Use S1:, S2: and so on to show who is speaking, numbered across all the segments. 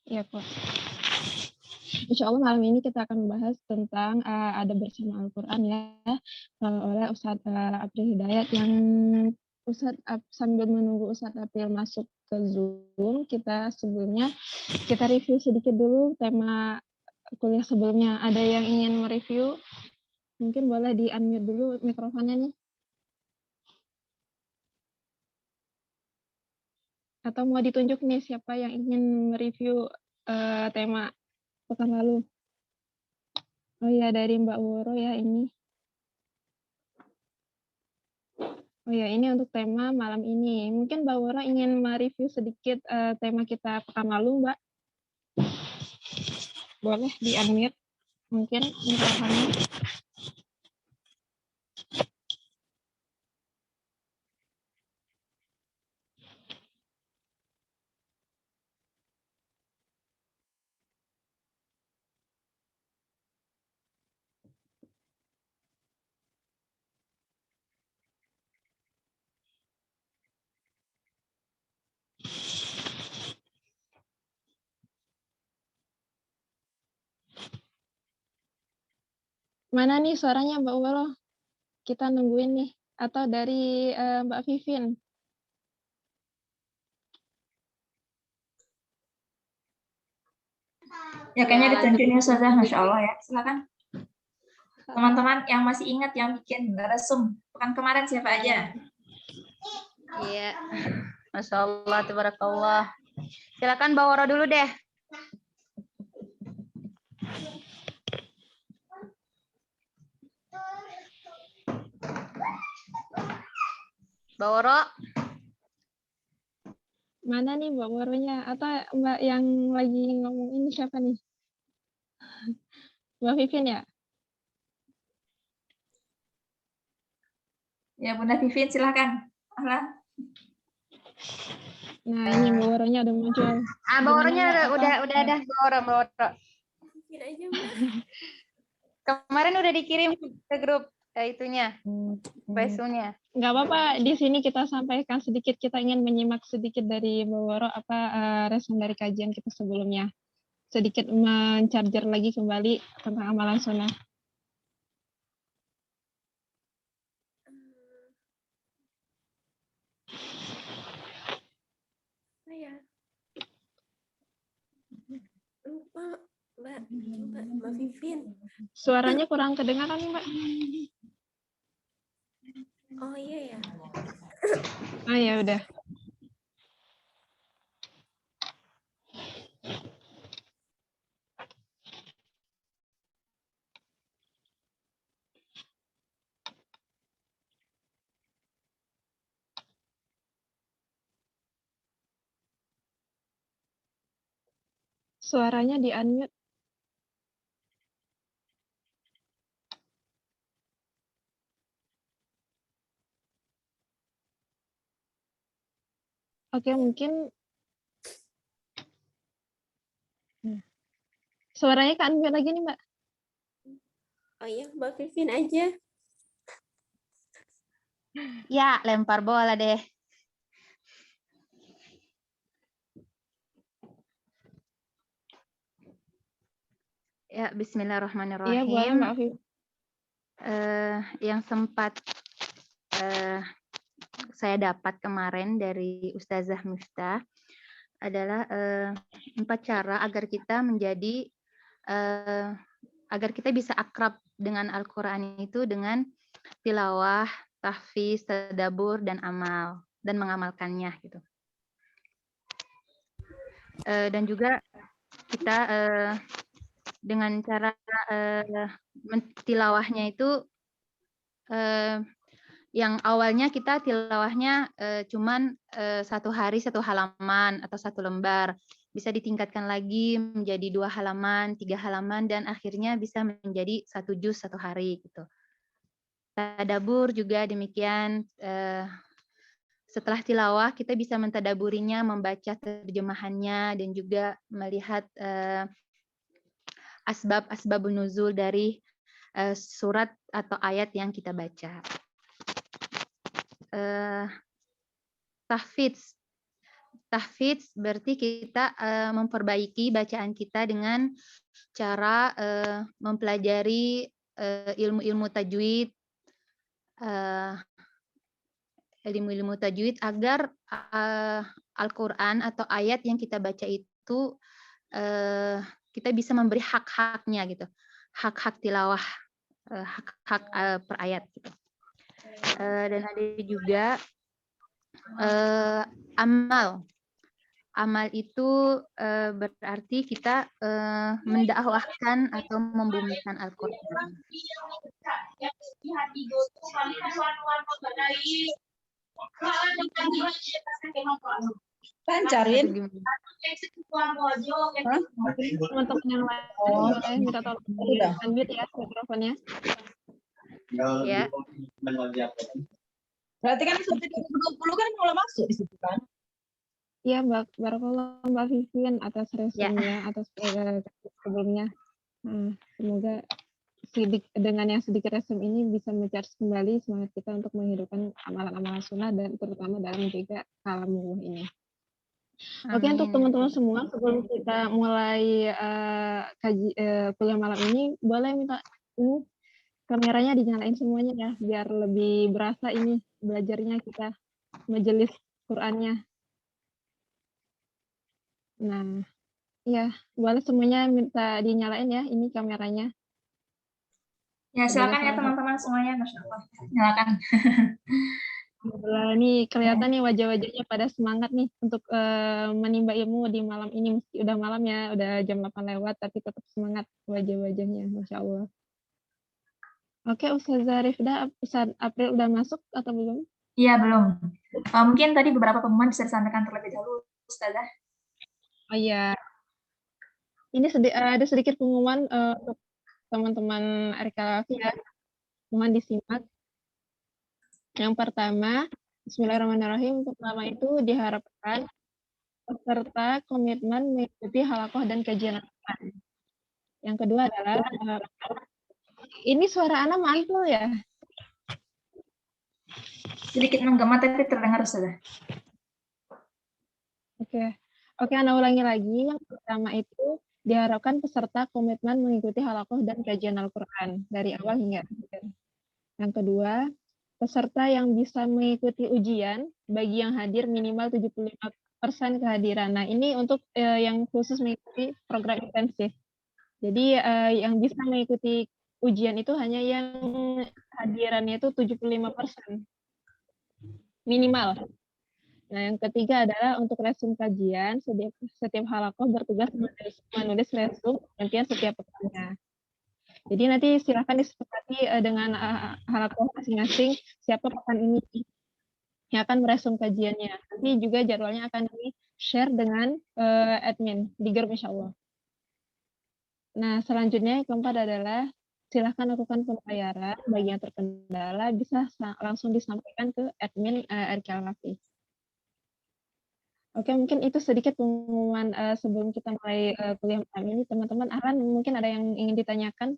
S1: Iya, Kak. Insya Allah malam ini kita akan membahas tentang ada bersama Al-Quran ya, oleh Ustadz April Hidayat yang sambil menunggu Ustadz April masuk ke Zoom, kita sebelumnya kita review sedikit dulu tema kuliah sebelumnya. Ada yang ingin mereview? Mungkin boleh di-unmute dulu mikrofonnya nih. Atau mau ditunjuk nih siapa yang ingin mereview tema pekan lalu? Oh iya, dari Mbak Woro ya ini. Oh ya, ini untuk tema malam ini. Mungkin Mbak Woro ingin mereview sedikit tema kita pekan lalu, Mbak. Boleh di-unmute mungkin mikrofonnya. Mana nih suaranya Mbak Woro? Kita nungguin nih. Atau dari Mbak Vivin?
S2: Ya, kayaknya ditunjuknya saja, Masya Allah ya. Silakan. Teman-teman yang masih ingat yang bikin resum pekan kemarin siapa aja?
S3: Iya, Masya Allah, tabarakallah. Silakan Mbak Woro dulu deh. Mbak Woro.
S1: Mana nih Mbak Woronya? Atau Mbak yang lagi ngomong ini siapa nih? Mbak Vivin ya?
S2: Ya, Bunda Vivin, silakan. Ahlan.
S1: Nah, ini Mbak Woronya udah muncul.
S3: Mbak Woronya udah ada Mbak Woro. Kemarin udah dikirim ke grup itunya, Facebooknya.
S1: Nggak apa-apa, di sini kita sampaikan sedikit, kita ingin menyimak sedikit dari Mbak Woro apa respon dari kajian kita sebelumnya. Sedikit mencharger lagi kembali tentang amalan sunnah.
S4: Saya lupa Mbak Vivin.
S1: Suaranya kurang kedengaran Mbak.
S4: Oh iya ya.
S1: Oh ya udah. Suaranya di unmute. Oke, mungkin suaranya ke unmute lagi nih Mbak.
S4: Oh iya, Mbak Vivin aja.
S3: Ya, lempar bola deh. Ya, bismillahirrahmanirrahim.
S1: Iya, boleh Mbak Vivin.
S3: Yang sempat saya dapat kemarin dari Ustazah Miftah adalah 4 cara agar kita menjadi agar kita bisa akrab dengan Al-Quran itu dengan tilawah, tahfiz, tadabbur, dan amal, dan mengamalkannya gitu. Dan juga kita dengan cara tilawahnya itu yang awalnya kita tilawahnya cuman 1 hari 1 halaman atau 1 lembar, bisa ditingkatkan lagi menjadi 2 halaman, 3 halaman, dan akhirnya bisa menjadi 1 juz 1 hari gitu. Tadabbur juga demikian. Setelah tilawah kita bisa mentadaburinya, membaca terjemahannya, dan juga melihat asbab-asbabun nuzul dari surat atau ayat yang kita baca. Tahfidz. tahfidz berarti kita memperbaiki bacaan kita dengan cara mempelajari ilmu-ilmu tajwid, ilmu-ilmu tajwid agar Al-Quran atau ayat yang kita baca itu kita bisa memberi hak-haknya gitu, hak-hak tilawah, hak-hak per ayat gitu. Dan ada juga amal itu berarti kita mendakwahkan atau membumikan Al-Quran.
S5: Lancar, Win.
S1: Teman-teman yang lain boleh minta tolong unmute ya mikrofonnya.
S3: Ya.
S5: Berarti kan sampai 2020 kan mulai masuk di situ kan?
S1: Iya, barakallah Mbak Vivien atas resumnya, atas sebelumnya. Semoga dengan yang sedikit resum ini bisa men-charge kembali semangat kita untuk menghidupkan amalan-amalan sunnah dan terutama dalam menjaga kalamullah ini. Oke, untuk teman-teman semua, sebelum kita mulai kuliah malam ini, boleh minta kameranya dinyalain semuanya ya, biar lebih berasa ini belajarnya kita, majelis Qur'annya. Nah, ya, boleh semuanya minta dinyalain ya, ini kameranya.
S2: Ya, silakan ya teman-teman semuanya, Masya Allah. Silakan.
S1: Alhamdulillah, ini kelihatan nih wajah-wajahnya pada semangat nih untuk menimba ilmu di malam ini. Meski udah malam ya, udah jam 8 lewat, tapi tetap semangat wajah-wajahnya, Masya Allah. Oke, Ustazah Rifda, Ustaz April udah masuk atau belum?
S2: Iya, belum. Mungkin tadi beberapa pengumuman bisa disampaikan terlebih dahulu, Ustazah.
S1: Oh iya. Ini ada sedikit pengumuman untuk teman-teman RKLV ya. Mohon disimak. Yang pertama, Bismillahirrahmanirrahim. Pertama itu diharapkan peserta komitmen mengikuti halaqah dan kajian Al-Quran. Yang kedua adalah ini suara Ana mantul ya?
S2: Sedikit menggema tapi terdengar, Ustazah.
S1: Oke, Ana ulangi lagi. Yang pertama itu diharapkan peserta komitmen mengikuti halaqah dan kajian Al-Quran dari awal hingga akhir. Yang kedua, peserta yang bisa mengikuti ujian bagi yang hadir minimal 75% kehadiran. Nah, ini untuk yang khusus mengikuti program intensif. Jadi yang bisa mengikuti ujian itu hanya yang hadirannya itu 75% minimal. Nah, yang ketiga adalah untuk resum kajian, setiap halaqah bertugas menulis resum gantian setiap pekannya. Jadi nanti silakan disepakati dengan halaqah masing-masing siapa pekan ini yang akan meresum kajiannya. Nanti juga jadwalnya akan di-share dengan admin di grup insya Allah. Nah, selanjutnya yang keempat adalah silahkan lakukan pembayaran. Bagi yang terkendala bisa langsung disampaikan ke admin RKLV. Oke, mungkin itu sedikit pengumuman sebelum kita mulai kuliah malam ini. Teman-teman, Ahlan mungkin ada yang ingin ditanyakan?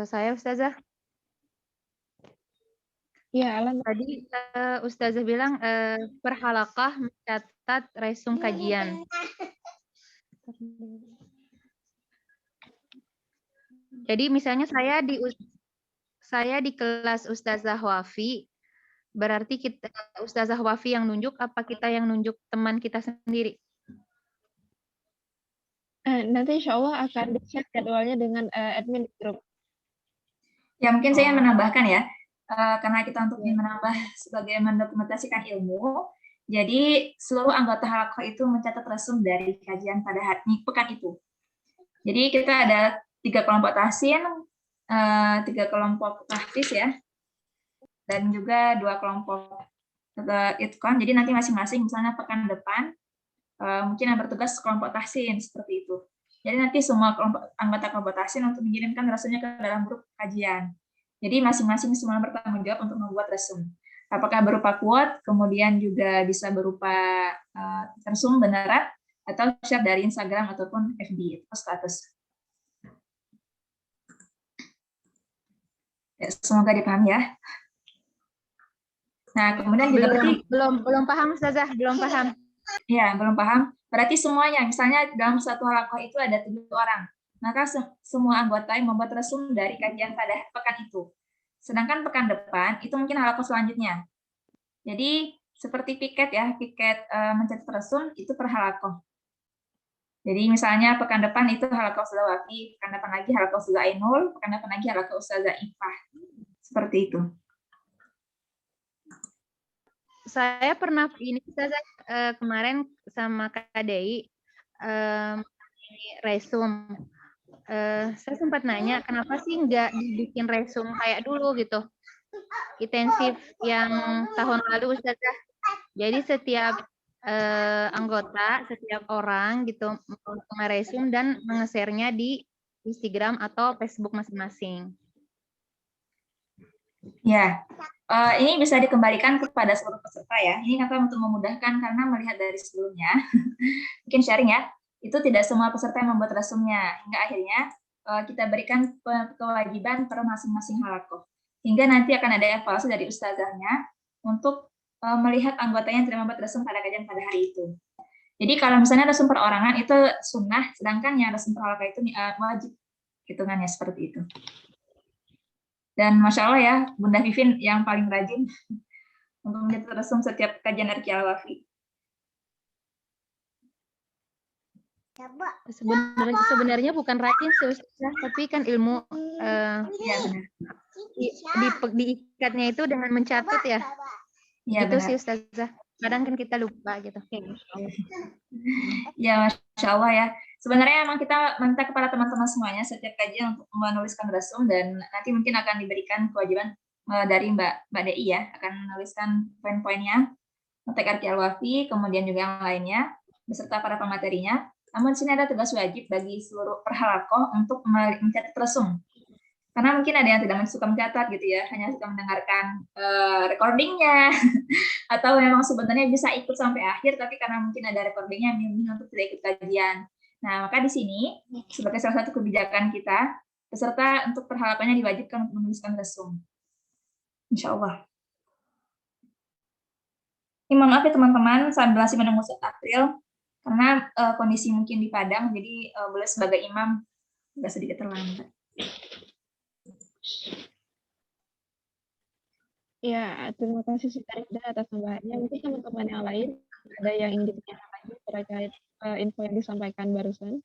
S3: Saya Ustazah.
S1: Iya, Alan.
S3: Tadi Ustazah bilang per halaqah mencatat resum kajian. Jadi misalnya saya di kelas Ustazah Wafi, berarti Ustazah Wafi yang nunjuk apa kita yang nunjuk teman kita sendiri?
S1: Nanti insya Allah akan di-share jadwalnya dengan admin di grup.
S2: Ya, mungkin saya menambahkan ya, karena kita untuk menambah sebagai mendokumentasikan ilmu, jadi seluruh anggota halaqah itu mencatat resum dari kajian pada hari pekan itu. Jadi kita ada 3 kelompok tahsin, 3 kelompok tahfiz ya, dan juga 2 kelompok itqan. Jadi nanti masing-masing misalnya pekan depan mungkin yang bertugas kelompok tahsin seperti itu. Jadi nanti semua anggota kelompok tahsin untuk mengirimkan resumnya ke dalam grup kajian. Jadi masing-masing semua bertanggung jawab untuk membuat resum. Apakah berupa quote, kemudian juga bisa berupa resum beneran, atau share dari Instagram ataupun FB, atau status. Ya, semoga dipahami ya. Nah, kemudian juga berarti
S3: belum paham Ustazah, belum paham.
S2: ya, belum paham. Berarti semuanya, misalnya dalam satu halakoh itu ada 7 orang. Maka semua anggota yang membuat resum dari kajian pada pekan itu. Sedangkan pekan depan itu mungkin halakoh selanjutnya. Jadi seperti piket ya, piket mencetak resum itu per halakoh. Jadi misalnya pekan depan itu halakoh Ustazah Wafi, pekan depan lagi halakoh Ustazah Ainul, pekan depan lagi halakoh Ustazah Ifah. Seperti itu.
S3: Saya pernah ini Ustazah, kemarin sama Kak Dei resum. Saya sempat nanya kenapa sih nggak dibikin resum kayak dulu gitu, intensif yang tahun lalu Ustazah. Jadi setiap anggota, setiap orang gitu meresum dan mengesernya di Instagram atau Facebook masing-masing.
S2: Ya, ini bisa dikembalikan kepada seluruh peserta ya. Ini kata untuk memudahkan karena melihat dari sebelumnya, mungkin sharing ya, itu tidak semua peserta yang membuat resumnya. Hingga akhirnya kita berikan kewajiban per masing-masing halakoh. Hingga nanti akan ada evaluasi dari ustazahnya untuk melihat anggotanya yang tidak membuat resum pada kajian pada hari itu. Jadi kalau misalnya resum perorangan itu sunnah, sedangkan yang resum per halakoh itu wajib. Hitungannya seperti itu. Dan Masya Allah ya, Bunda Vivin yang paling rajin untuk mencatat resum setiap kajian RQ Al-Wafi.
S3: Sebenarnya bukan rajin sih Ustazah, tapi kan ilmu
S2: Ya, benar.
S3: diikatnya itu dengan mencatat ya.
S2: Ya,
S3: Gitu
S2: benar.
S3: sih Ustazah. Kadang kan kita lupa gitu.
S2: Ya, Masya Allah ya. Sebenarnya emang kita minta kepada teman-teman semuanya setiap kajian untuk menuliskan resum dan nanti mungkin akan diberikan kewajiban dari Mbak Dei ya, akan menuliskan poin-poinnya untuk RQ Al-Wafi, kemudian juga yang lainnya beserta para pematerinya. Namun di sini ada tugas wajib bagi seluruh perhalakoh untuk mencatat resum. Karena mungkin ada yang tidak suka mencatat gitu ya, hanya suka mendengarkan recordingnya, atau memang sebenarnya bisa ikut sampai akhir, tapi karena mungkin ada recordingnya, milih untuk tidak ikut kajian. Nah, maka di sini, sebagai salah satu kebijakan kita, peserta untuk perhalakannya diwajibkan untuk menuliskan resum. Insya Allah. Ini mohon maaf ya teman-teman, sambil masih menunggu 1 April, karena kondisi mungkin di Padang, jadi boleh sebagai imam, agak sedikit terlambat.
S1: Ya, terima kasih Syarifda atas tambahannya. Mungkin teman-teman yang lain ada yang ingin ditanyakan lagi terkait info yang disampaikan barusan.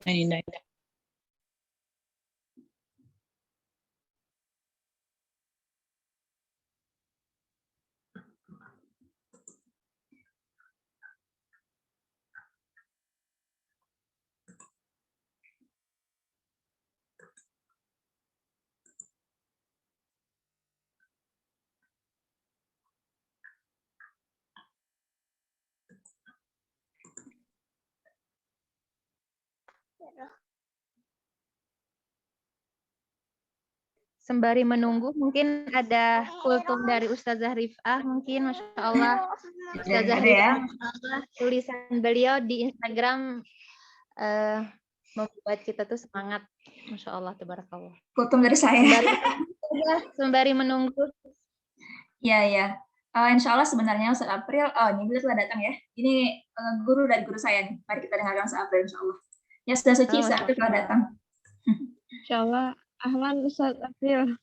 S5: Indah.
S3: Sembari menunggu, mungkin ada kultum dari Ustazah Rifah, mungkin Masya Allah. Ustazah
S2: Ada ya.
S3: Rifah, Masya Allah, tulisan beliau di Instagram membuat kita tuh semangat. Masya Allah, tabarakallah.
S2: Kultum dari saya.
S3: Sembari menunggu.
S2: Iya, ya. Insya Allah sebenarnya Ustaz April, ini beliau telah datang ya. Ini guru dari guru saya nih. Mari kita dengarkan Ustaz April, Insya Allah. Ya, sudah suci, Ustaz April telah datang.
S1: Insya Allah, ahlan Ustaz April.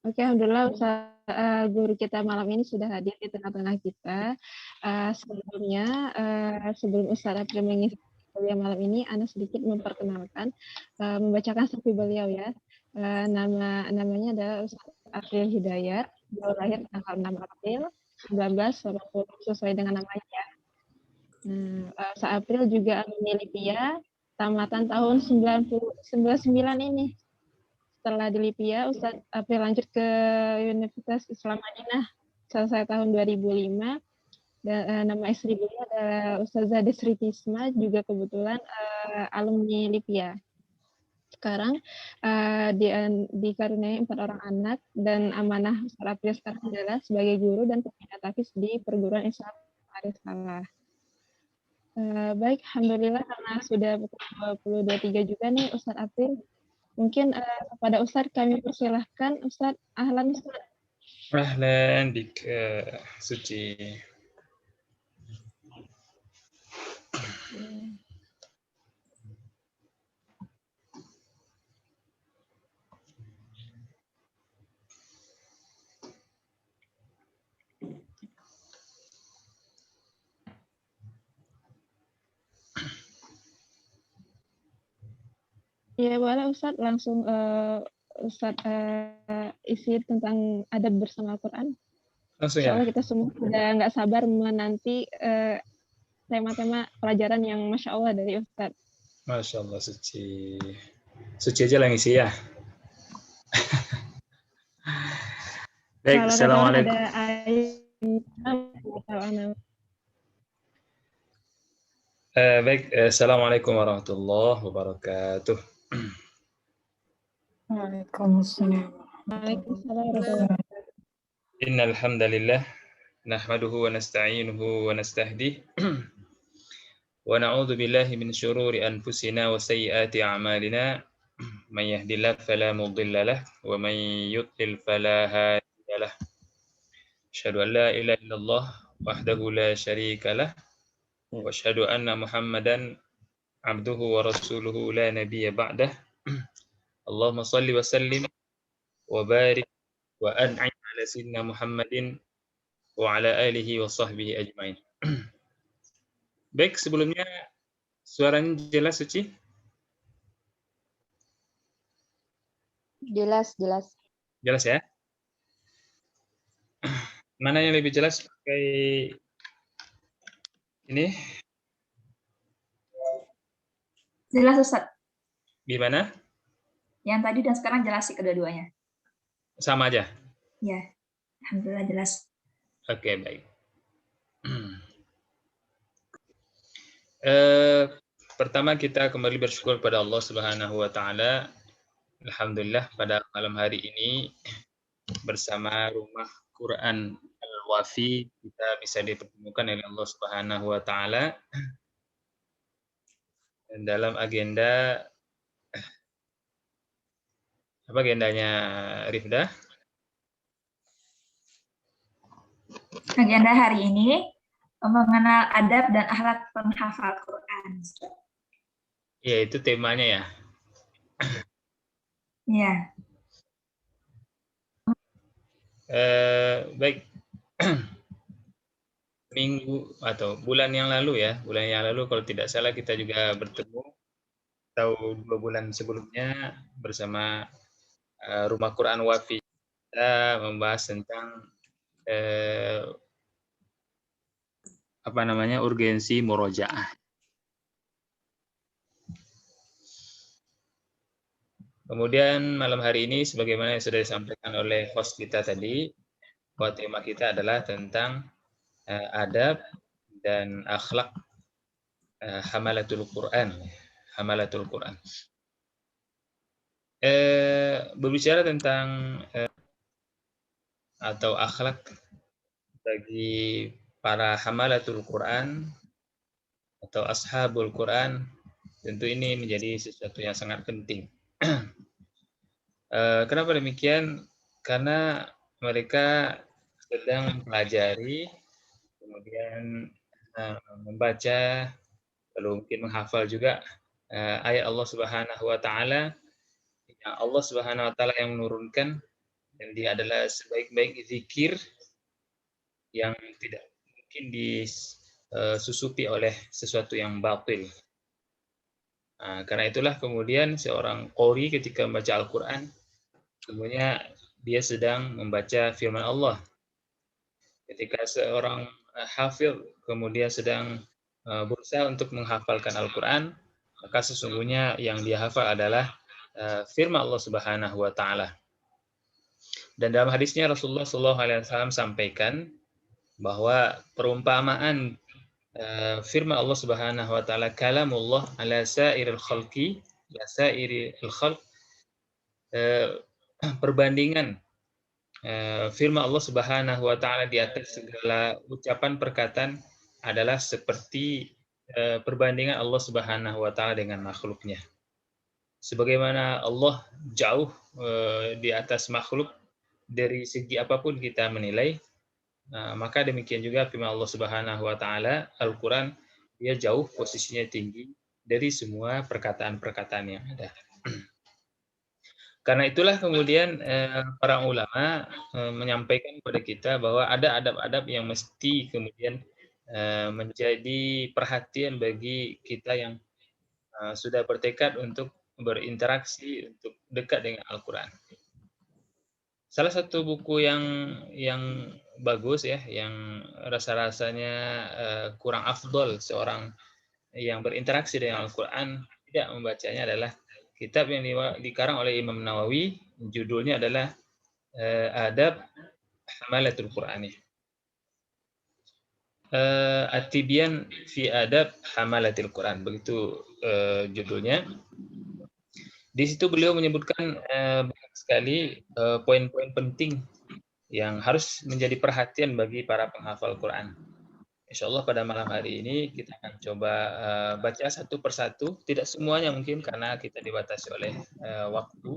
S1: Oke, alhamdulillah Ustaz, guru kita malam ini sudah hadir di tengah-tengah kita. Sebelumnya, sebelum Ustaz April mengisi kuliah malam ini, Ana sedikit memperkenalkan, membacakan CV beliau ya. Namanya adalah Ustaz April Hidayat. Beliau lahir tanggal 6 April 1980 sesuai dengan namanya. Ustaz April juga alumni LIPIA, tamatan tahun 99 ini. Setelah di LIPIA, Ustadz April lanjut ke Universitas Islam Madinah selesai tahun 2005. Dan nama istri beliau adalah Ustazah Desri Tisma, juga kebetulan alumni LIPIA. Sekarang dikaruniai 4 orang anak, dan amanah Ustadz April sekarang adalah sebagai guru dan pembina tahfiz di Perguruan Islam Arisalah. Baik, alhamdulillah karena sudah pukul 22.03 juga nih Ustadz April. Mungkin kepada Ustadz kami persilahkan. Ustadz, ahlan Ustadz.
S6: Ahlan bik Suci.
S1: Ya boleh Ustadz, langsung Ustadz isi tentang adab bersama Al-Quran.
S6: Langsung
S1: Insya
S6: ya.
S1: Allah kita semua sudah nggak sabar menanti tema-tema pelajaran yang Masya Allah dari Ustadz.
S6: Masya Allah Suci. Suci aja lah ngisi ya. Baik,
S1: Kalau
S6: assalamualaikum.
S1: ada
S6: Baik, assalamualaikum warahmatullahi wabarakatuh.
S5: Waalaikumsalam.
S1: Waalaikumsalam.
S6: Innal hamdalillah nahmaduhu wa nasta'inuhu wa nastahdih wa na'udzu billahi min syururi anfusina wa sayyiati a'malina may yahdihillahu fala mudilla lahu wa may yudlil fala hadiya lahu. Asyhadu an la ilaha illallah wahdahu la syarika lah wa asyhadu anna Muhammadan abduhu wa rasuluhu la nabiyya ba'dah. Allahumma salli wa sallim wa barik wa an'im ala sayyidina Muhammadin wa ala alihi wa sahbihi ajmain. Baik, sebelumnya suaranya jelas Suci?
S3: Jelas, jelas.
S6: Jelas ya? Mana yang lebih jelas pakai ini?
S2: Jelas Ustadz.
S6: Gimana?
S2: Yang tadi dan sekarang jelas sih kedua-duanya.
S6: Sama aja?
S2: Ya, alhamdulillah jelas.
S6: Oke, baik. Pertama kita kembali bersyukur pada Allah Subhanahu wa taala. Alhamdulillah pada malam hari ini bersama Rumah Quran Al-Wafi kita bisa dipertemukan oleh Allah Subhanahu wa taala dalam agenda apa agendanya Rifda?
S2: Agenda hari ini mengenal adab dan akhlak penghafal Quran.
S6: Ya, itu temanya ya.
S2: Ya.
S6: Baik. Minggu atau bulan yang lalu kalau tidak salah kita juga bertemu atau 2 bulan sebelumnya bersama Rumah Quran Wafi. Kita membahas tentang urgensi murojaah. Kemudian malam hari ini sebagaimana yang sudah disampaikan oleh host kita tadi, bahwa tema kita adalah tentang adab dan akhlak hamalatul Quran. Hamalatul Quran. Berbicara tentang atau akhlak bagi para hamalatul Quran atau ashabul Quran, tentu ini menjadi sesuatu yang sangat penting. Kenapa demikian? Karena mereka sedang mempelajari, kemudian membaca, lalu mungkin menghafal juga ayat Allah Subhanahu wa taala. Yang Allah Subhanahu wa taala yang menurunkan, dan dia adalah sebaik-baik zikir yang tidak mungkin disusupi oleh sesuatu yang batil. Karena itulah kemudian seorang qori ketika membaca Al-Quran, sebenarnya dia sedang membaca firman Allah. Ketika seorang hafil kemudian sedang berusaha untuk menghafalkan Al-Quran, maka sesungguhnya yang dia hafal adalah firman Allah Subhanahu wa taala. Dan dalam hadisnya Rasulullah SAW sampaikan bahwa perumpamaan firman Allah Subhanahu wa taala kalamullah ala sa'iril khalqi la sa'iril khalq, perbandingan firman Allah Subhanahu wa taala di atas segala ucapan perkataan adalah seperti perbandingan Allah Subhanahu wa taala dengan makhluknya. Sebagaimana Allah jauh di atas makhluk dari segi apapun kita menilai, maka demikian juga firman Allah Subhanahu wa taala Al-Qur'an, dia jauh posisinya tinggi dari semua perkataan-perkataan yang ada. Karena itulah kemudian para ulama menyampaikan kepada kita bahwa ada adab-adab yang mesti kemudian menjadi perhatian bagi kita yang sudah bertekad untuk berinteraksi, untuk dekat dengan Al-Quran. Salah satu buku yang bagus ya, yang rasa-rasanya kurang afdol seorang yang berinteraksi dengan Al-Quran tidak membacanya adalah kitab yang dikarang oleh Imam Nawawi, judulnya adalah Adab Hamalatul Qur'ani. At-Tibyan fi Adab Hamalatil Quran, begitu judulnya. Di situ beliau menyebutkan banyak sekali poin-poin penting yang harus menjadi perhatian bagi para penghafal Quran. Insya Allah pada malam hari ini kita akan coba baca satu persatu, tidak semuanya mungkin karena kita dibatasi oleh waktu.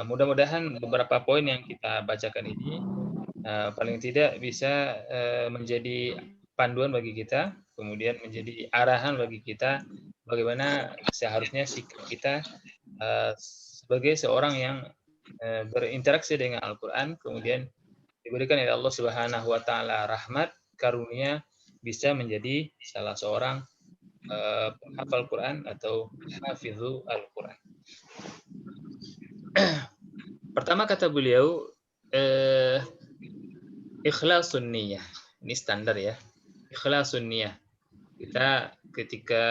S6: Mudah-mudahan beberapa poin yang kita bacakan ini paling tidak bisa menjadi panduan bagi kita, kemudian menjadi arahan bagi kita bagaimana seharusnya sikap kita sebagai seorang yang berinteraksi dengan Al-Quran, kemudian diberikan oleh Allah Subhanahu wa taala rahmat, karunia, bisa menjadi salah seorang penghafal Quran atau hafizul Al-Quran. Pertama kata beliau, ikhlasun niyah. Ini standar ya. Ikhlasun niyah. Kita ketika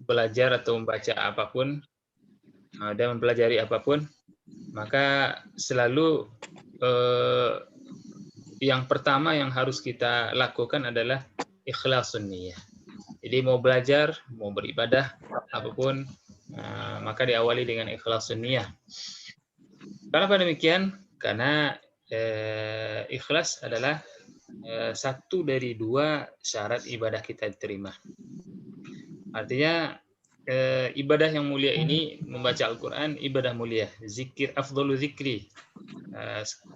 S6: belajar atau membaca apapun dan mempelajari apapun, maka selalu yang pertama yang harus kita lakukan adalah ikhlasun niyah. Jadi mau belajar, mau beribadah, apapun, maka diawali dengan ikhlasun niyah. Kenapa demikian? Karena ikhlas adalah satu dari dua syarat ibadah kita diterima. Artinya ibadah yang mulia ini, membaca Al-Quran, ibadah mulia. Zikir, afdalu zikri.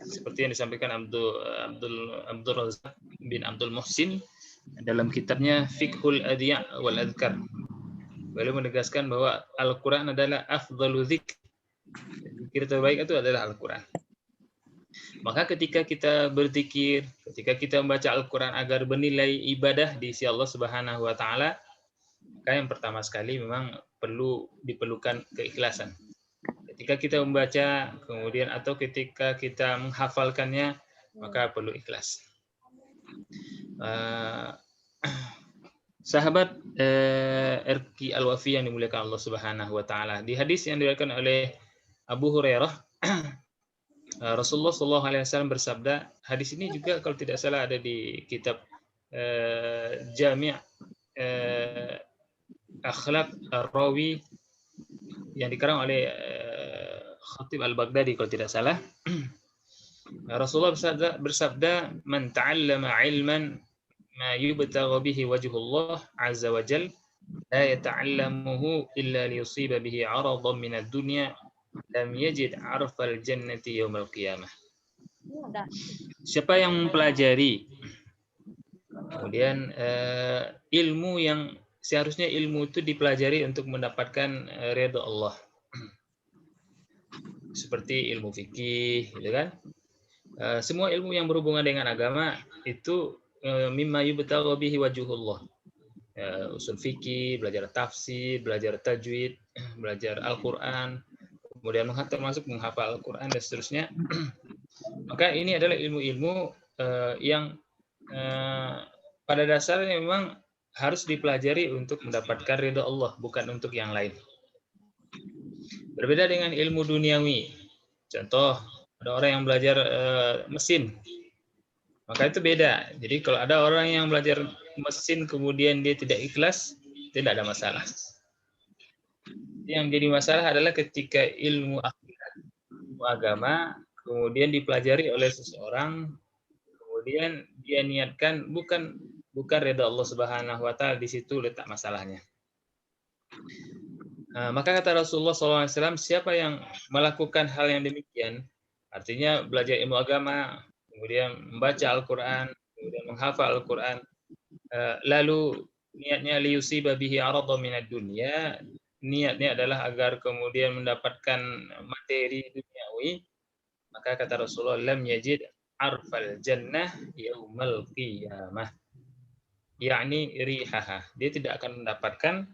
S6: Seperti yang disampaikan Abdul Razak bin Abdul Muhsin dalam kitabnya Fiqhul Adhiya wal Adhkar. Beliau menegaskan bahwa Al-Quran adalah afdalu zikri. Zikir terbaik itu adalah Al-Quran. Maka ketika kita berzikir, ketika kita membaca Al-Quran agar bernilai ibadah di sisi Allah Subhanahu wa taala, maka yang pertama sekali memang diperlukan keikhlasan. Ketika kita membaca, kemudian atau ketika kita menghafalkannya, maka perlu ikhlas. Sahabat RQ Al-Wafi yang dimuliakan Allah Subhanahu wa taala, di hadis yang diriwayatkan oleh Abu Hurairah, Rasulullah SAW bersabda, hadis ini juga kalau tidak salah ada di kitab Jami' Akhlaq Ar-Rawi yang dikarang oleh Khatib Al-Baghdadi kalau tidak salah. Rasulullah bersabda, "Man ta'allama 'ilman ma yubtagha bihi wajhullah 'azza wa jalla, la yata'allamuhu illa liyusiba bihi 'aradan min ad-dunya, lam yajid 'arfal jannati yaumal qiyamah." Siapa yang mempelajari kemudian ilmu yang seharusnya ilmu itu dipelajari untuk mendapatkan ridha Allah. Seperti ilmu fikih, gitu kan? Semua ilmu yang berhubungan dengan agama itu mimma yubtagha bihi wajhullah. Usul fikih, belajar tafsir, belajar tajwid, belajar Al-Qur'an, kemudian termasuk menghafal Al-Qur'an dan seterusnya. Maka ini adalah ilmu-ilmu yang pada dasarnya memang harus dipelajari untuk mendapatkan ridha Allah, bukan untuk yang lain. Berbeda dengan ilmu duniawi. Contoh, ada orang yang belajar mesin, maka itu beda. Jadi kalau ada orang yang belajar mesin kemudian dia tidak ikhlas, tidak ada masalah. Yang jadi masalah adalah ketika ilmu akhirat, ilmu agama, kemudian dipelajari oleh seseorang, kemudian dia niatkan bukan bukan ridha Allah Subhanahu wa taala, di situ letak masalahnya. Maka kata Rasulullah SAW, siapa yang melakukan hal yang demikian, artinya belajar ilmu agama, kemudian membaca Al-Quran, kemudian menghafal Al-Quran, lalu niatnya liyusiba bihi aradha minad dunya, niatnya adalah agar kemudian mendapatkan materi duniawi, maka kata Rasulullah, lam yajid arfal jannah yaumal qiyamah, yakni rihaha, dia tidak akan mendapatkan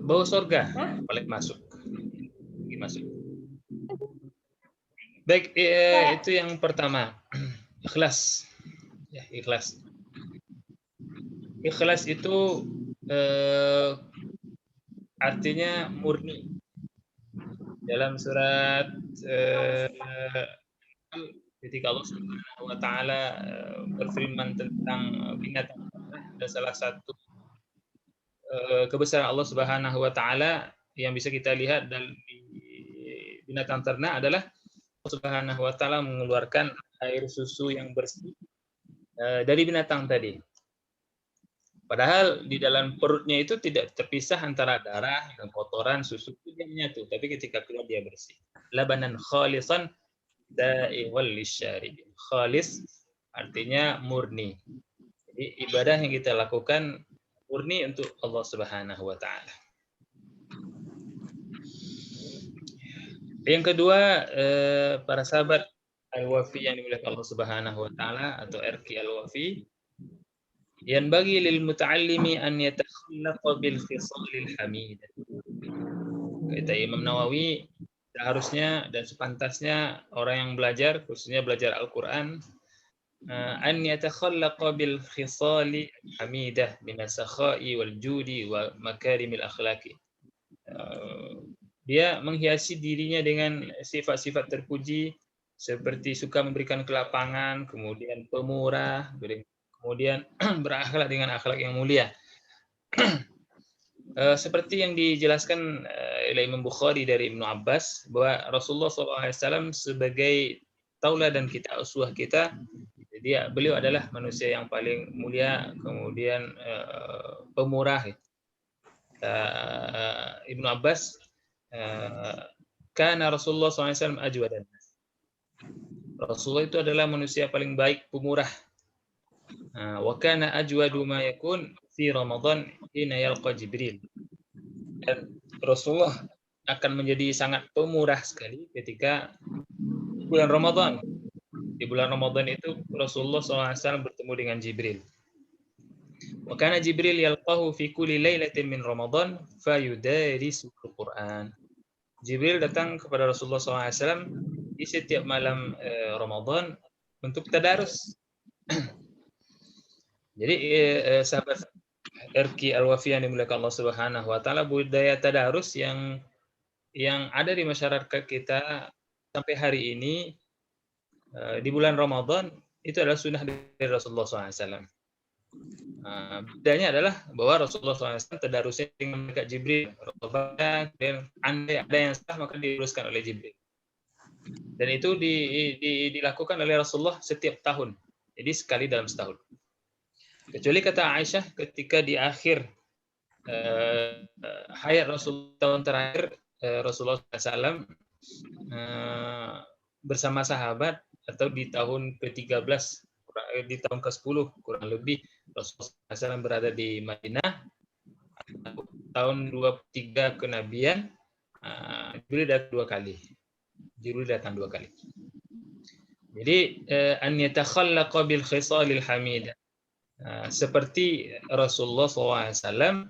S6: bau surga paling masuk. Baik, itu yang pertama, ikhlas. Ya, ikhlas. Ikhlas itu artinya murni. Dalam surat ketika Allah Subhanahu wa taala berfirman tentang binatang, ada salah satu kebesaran Allah Subhanahu wa taala yang bisa kita lihat di binatang ternak adalah Allah Subhanahu wa taala mengeluarkan air susu yang bersih dari binatang tadi. Padahal di dalam perutnya itu tidak terpisah antara darah dan kotoran, susu itu dia menyatu, tapi ketika keluar dia bersih. Labanan khalisan da'iwal lisyaribin. Khalis artinya murni. Jadi ibadah yang kita lakukan murni untuk Allah Subhanahu wa taala. Yang kedua, para sahabat al-wafi yang dimuliakan Allah Subhanahu wa taala atau RQ al-wafi, yanbaghi lil muta'allimi an yatakhallaqa bil khisalil hamidah. Kata Imam Nawawi, seharusnya dan sepantasnya orang yang belajar, khususnya belajar Al-Qur'an, an yatakhallaqa bil khisali hamidah min as-sakha'i wal judi wa makarimil akhlaqi. Dia menghiasi dirinya dengan sifat-sifat terpuji seperti suka memberikan kelapangan, kemudian pemurah, kemudian berakhlak dengan akhlak yang mulia. Seperti yang dijelaskan oleh Imam Bukhari dari Ibnu Abbas, bahwa Rasulullah SAW sebagai tauladan kita, uswah kita, beliau adalah manusia yang paling mulia, kemudian pemurah. Ibnu Abbas, karena Rasulullah SAW ajwadan. Rasulullah itu adalah manusia paling baik, pemurah. Wa kana ajwadu ma yakun fi Ramadan hina yalqa Jibril. Dan Rasulullah akan menjadi sangat pemurah sekali ketika bulan Ramadan. Di bulan Ramadan itu Rasulullah SAW bertemu dengan Jibril. Wa kana Jibril yalqahu fi kulli lailatin min Ramadan fayudarisu al-Qur'an. Jibril datang kepada Rasulullah SAW di setiap malam Ramadan untuk tadarus. Jadi sahabat RQ al-wafi yang dimuliakan Allah Subhanahu wa taala, budaya tadarus yang ada di masyarakat kita sampai hari ini di bulan Ramadan itu adalah sunnah dari Rasulullah SAW. Bedanya adalah bahwa Rasulullah SAW tadarusnya dengan malaikat Jibril, dan andai ada yang salah maka diluruskan oleh Jibril. Dan itu dilakukan oleh Rasulullah setiap tahun, jadi sekali dalam setahun. Kecuali kata Aisyah ketika di akhir hayat Rasulullah tahun terakhir, Rasulullah SAW bersama sahabat, atau di tahun ke-13, di tahun ke-10 kurang lebih, Rasulullah SAW berada di Madinah, tahun 23 kenabian, Jibril datang dua kali. Jadi an yatakhallaqa bil khisalil hamidah. Seperti Rasulullah SAW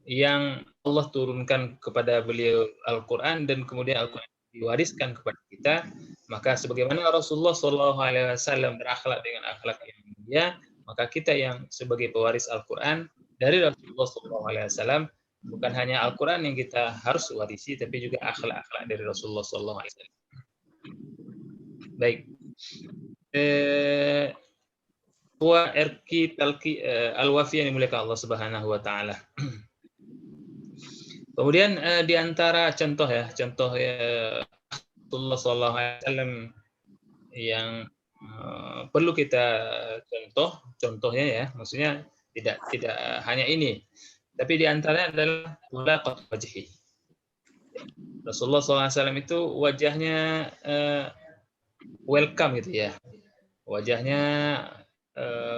S6: yang Allah turunkan kepada beliau Al-Quran, dan kemudian Al-Quran diwariskan kepada kita, maka sebagaimana Rasulullah SAW berakhlak dengan akhlak yang mulia, maka kita yang sebagai pewaris Al-Quran dari Rasulullah SAW, bukan hanya Al-Quran yang kita harus warisi, tapi juga akhlak-akhlak dari Rasulullah SAW. Baik. Wa RQ al-wafi yang dimuliakan Allah Subhanahu wa taala. Kemudian di antara contoh Rasulullah sallallahu alaihi wasallam yang perlu kita contohnya ya, maksudnya tidak hanya ini, tapi di antaranya adalah mulaqat wajhi. Rasulullah SAW itu wajahnya welcome gitu ya, wajahnya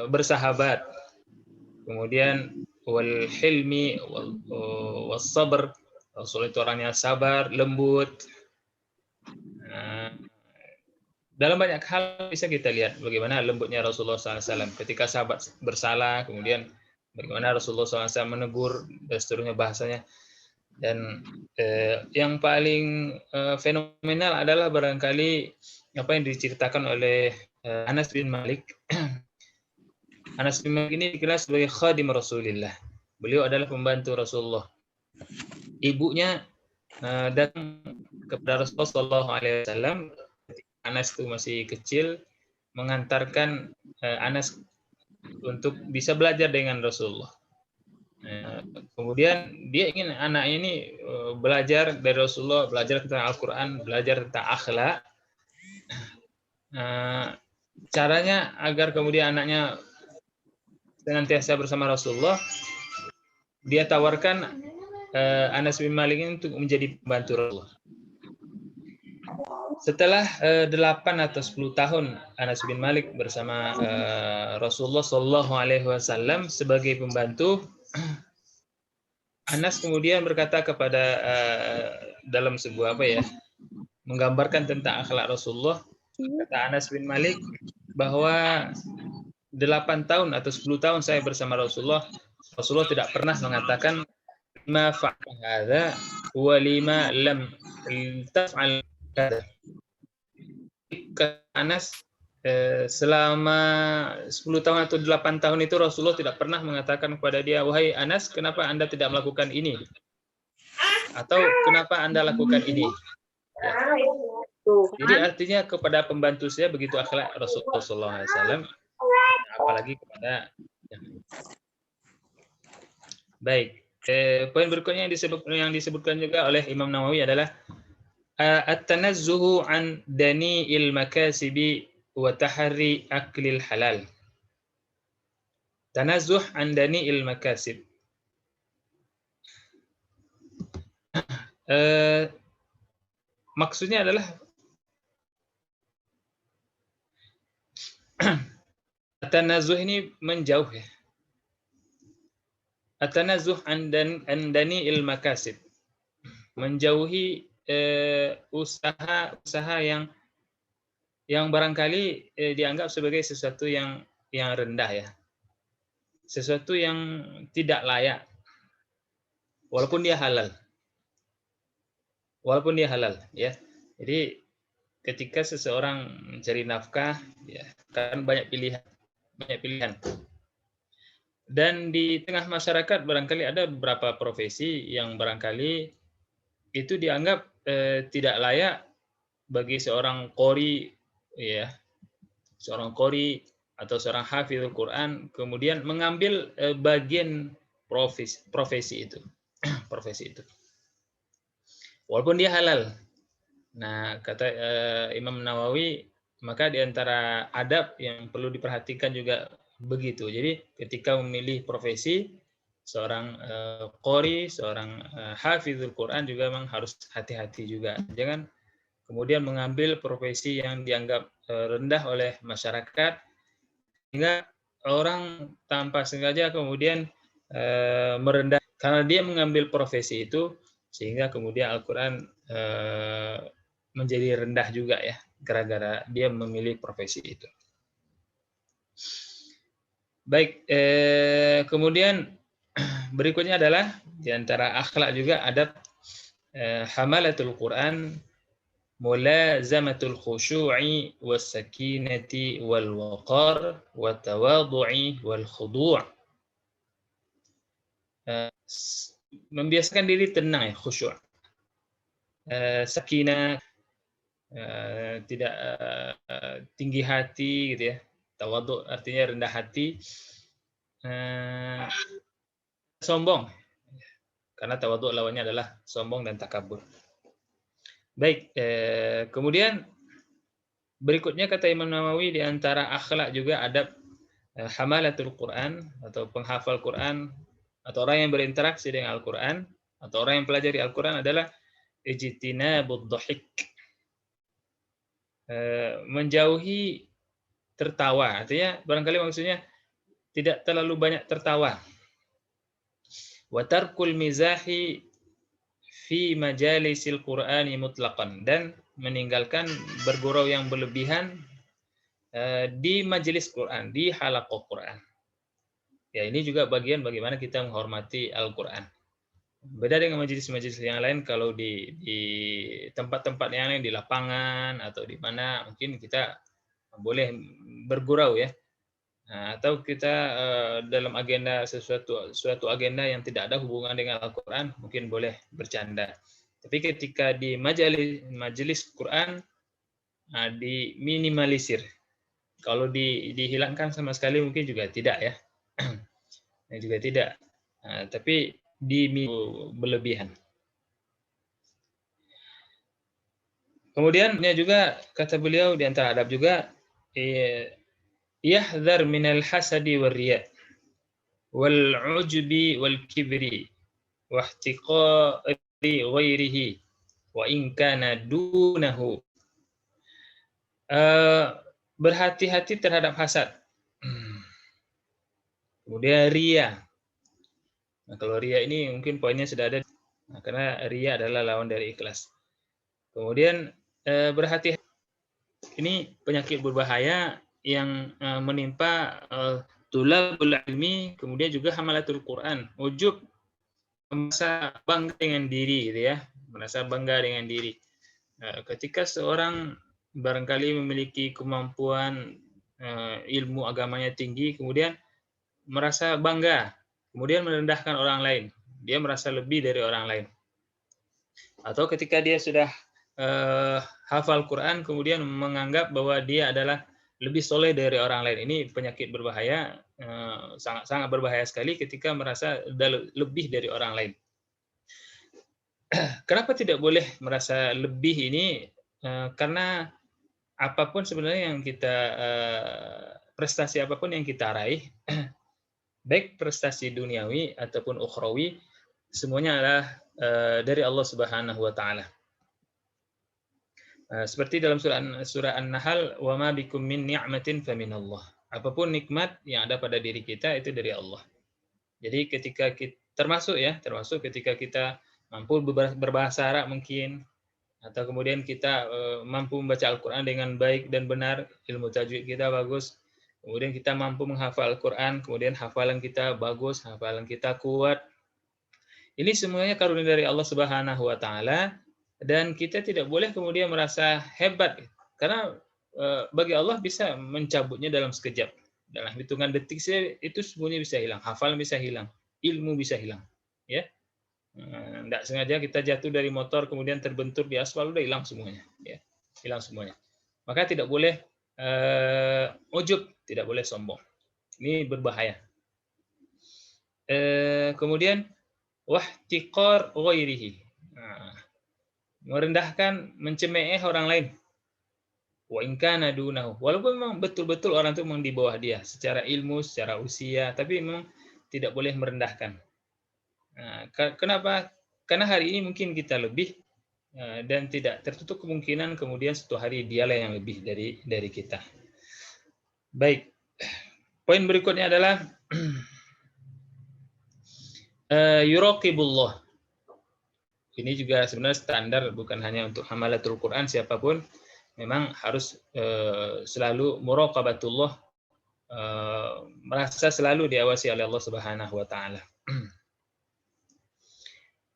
S6: bersahabat, kemudian wal hilmi was sabr, Rasul itu orangnya sabar, lembut. Dalam banyak hal bisa kita lihat bagaimana lembutnya Rasulullah SAW ketika sahabat bersalah, kemudian bagaimana Rasulullah SAW menegur dan seterusnya bahasanya. Dan yang paling fenomenal adalah barangkali apa yang diceritakan oleh Anas bin Malik. Anas bin Malik ini dikenal sebagai khadim Rasulullah. Beliau adalah pembantu Rasulullah. Ibunya datang kepada Rasulullah SAW. Anas itu masih kecil, mengantarkan Anas untuk bisa belajar dengan Rasulullah. Kemudian dia ingin anak ini belajar dari Rasulullah, belajar tentang Al-Quran, belajar tentang akhlak. Caranya agar kemudian anaknya senantiasa bersama Rasulullah, dia tawarkan Anas bin Malik ini untuk menjadi pembantu Rasulullah. Setelah 8 atau 10 tahun Anas bin Malik bersama Rasulullah SAW sebagai pembantu, Anas kemudian berkata kepada dalam sebuah menggambarkan tentang akhlak Rasulullah, kata Anas bin Malik bahwa 8 tahun atau 10 tahun saya bersama Rasulullah tidak pernah mengatakan ma fa'al hadza wa lima lam taf'al hadza. Anas selama 10 tahun atau 8 tahun itu Rasulullah tidak pernah mengatakan kepada dia, wahai Anas, kenapa Anda tidak melakukan ini? Atau kenapa Anda lakukan ini? Ya. Jadi artinya kepada pembantu saya begitu akhlak Rasulullah SAW, apalagi kepada baik. Poin berikutnya yang disebutkan juga oleh Imam Nawawi adalah at-tanazzuhu an dani'il makasibi wa tahri aklil halal. Tanazzuh an dani'il makasib. Maksudnya adalah at-tanazzuh ini menjauh ya. At-tanazzuh an dani'il makasib. Menjauhi usaha yang barangkali dianggap sebagai sesuatu yang rendah ya, sesuatu yang tidak layak, walaupun dia halal ya. Jadi ketika seseorang mencari nafkah ya, kan banyak pilihan, dan di tengah masyarakat barangkali ada beberapa profesi yang barangkali itu dianggap tidak layak bagi seorang qori ya, seorang qori atau seorang hafizul Quran kemudian mengambil bagian profesi itu walaupun dia halal. Nah, kata Imam Nawawi, maka di antara adab yang perlu diperhatikan juga begitu. Jadi ketika memilih profesi seorang qori, seorang hafizul Quran juga memang harus hati-hati juga. Jangan kemudian mengambil profesi yang dianggap rendah oleh masyarakat sehingga orang tanpa sengaja kemudian merendah karena dia mengambil profesi itu, sehingga kemudian Al-Quran menjadi rendah juga ya gara-gara dia memilih profesi itu. Baik, kemudian berikutnya adalah di antara akhlak juga adab hamalatul Quran, mulazamatul khushu'i was sakinati wal waqar wa tawadhu'i wal khudu'. Membiasakan diri tenang ya, khusyuk. Sakinah, tidak tinggi hati gitu ya. Tawadhu artinya rendah hati. Sombong, karena tawadhu lawannya adalah sombong dan takabur. Baik, kemudian Berikutnya kata Imam Nawawi, di antara akhlak juga adab hamalatul Quran atau penghafal Quran atau orang yang berinteraksi dengan Al-Quran atau orang yang pelajari Al-Quran adalah ijtinabud dhahik, menjauhi tertawa. Artinya barangkali maksudnya tidak terlalu banyak tertawa. Wa tarkul mizahi fi majalisil Qur'ani mutlaqan, dan meninggalkan bergurau yang berlebihan di majelis Quran, di halaqah Quran. Ya, ini juga bagian bagaimana kita menghormati Al-Quran. Beda dengan majelis-majelis yang lain, kalau di tempat-tempat yang lain, di lapangan atau di mana mungkin kita boleh bergurau ya. Nah, atau kita dalam agenda suatu agenda yang tidak ada hubungan dengan Al-Quran, mungkin boleh bercanda. Tapi ketika di majelis Quran, diminimalisir. Kalau dihilangkan sama sekali mungkin juga tidak ya. Juga tidak. Tapi berlebihan. Kemudian juga kata beliau di antara adab juga, yahdhar minal hasadi wal riya wal ujbi wal kibri wa ihtiqari ghairihi wa in kana dunahu. Berhati-hati terhadap hasad. Kemudian riya. Nah, kalau riya ini mungkin poinnya sudah ada, karena riya adalah lawan dari ikhlas. Kemudian berhati-hati, ini penyakit berbahaya yang menimpa tulabul ilmi, kemudian juga hamalatul Quran. Ujub, merasa bangga dengan diri, gitu ya, merasa bangga dengan diri. Ketika seorang barangkali memiliki kemampuan ilmu agamanya tinggi, kemudian merasa bangga, kemudian merendahkan orang lain, dia merasa lebih dari orang lain. Atau ketika dia sudah hafal Quran, kemudian menganggap bahwa dia adalah lebih soleh dari orang lain. Ini penyakit berbahaya, sangat berbahaya sekali ketika merasa lebih dari orang lain. Kenapa tidak boleh merasa lebih ini? Karena apapun sebenarnya yang kita prestasi apapun yang kita raih, baik prestasi duniawi ataupun ukhrawi, semuanya adalah dari Allah Subhanahu wa taala. Seperti dalam surah An-Nahl, wa ma bikum min ni'matin faminallah. Apapun nikmat yang ada pada diri kita itu dari Allah. Jadi ketika kita termasuk ketika kita mampu berbahasa Arab mungkin, atau kemudian kita mampu membaca Al-Qur'an dengan baik dan benar, ilmu tajwid kita bagus, kemudian kita mampu menghafal Al-Qur'an, kemudian hafalan kita bagus, hafalan kita kuat. Ini semuanya karunia dari Allah Subhanahu wa taala, dan kita tidak boleh kemudian merasa hebat, karena bagi Allah bisa mencabutnya dalam sekejap. Dalam hitungan detik saja itu semuanya bisa hilang, hafalan bisa hilang, ilmu bisa hilang, ya. Tidak sengaja kita jatuh dari motor kemudian terbentur di aspal, udah hilang semuanya, ya, hilang semuanya. Maka tidak boleh ujub, tidak boleh sombong, ini berbahaya. Kemudian wahtiqar ghairihi, merendahkan, mencemooh orang lain. Wa in kana dunahu, walaupun memang betul-betul orang itu memang di bawah dia secara ilmu, secara usia, tapi memang tidak boleh merendahkan. Kenapa? Karena hari ini mungkin kita lebih, dan tidak tertutup kemungkinan kemudian suatu hari dialah yang lebih dari kita. Baik, poin berikutnya adalah yuraqibullah. Ini juga sebenarnya standar, bukan hanya untuk hamalatul Quran, siapapun memang harus selalu muraqabatullah, merasa selalu diawasi oleh Allah Subhanahu wa taala.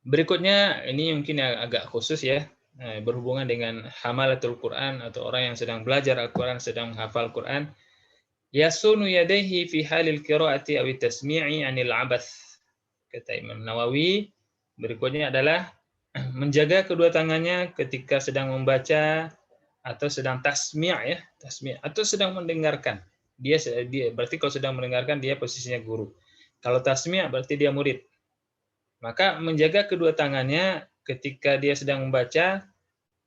S6: Berikutnya ini mungkin agak khusus ya, berhubungan dengan hamalatul Quran atau orang yang sedang belajar Al-Quran, sedang menghafal Quran. Yasunu yadayhi fi halil qiraati aw tasmi'i 'anil 'abath. Kata Imam Nawawi, berikutnya adalah menjaga kedua tangannya ketika sedang membaca atau sedang tasmi' ya, tasmi' atau sedang mendengarkan. Dia berarti kalau sedang mendengarkan dia posisinya guru. Kalau tasmi' berarti dia murid. Maka menjaga kedua tangannya ketika dia sedang membaca,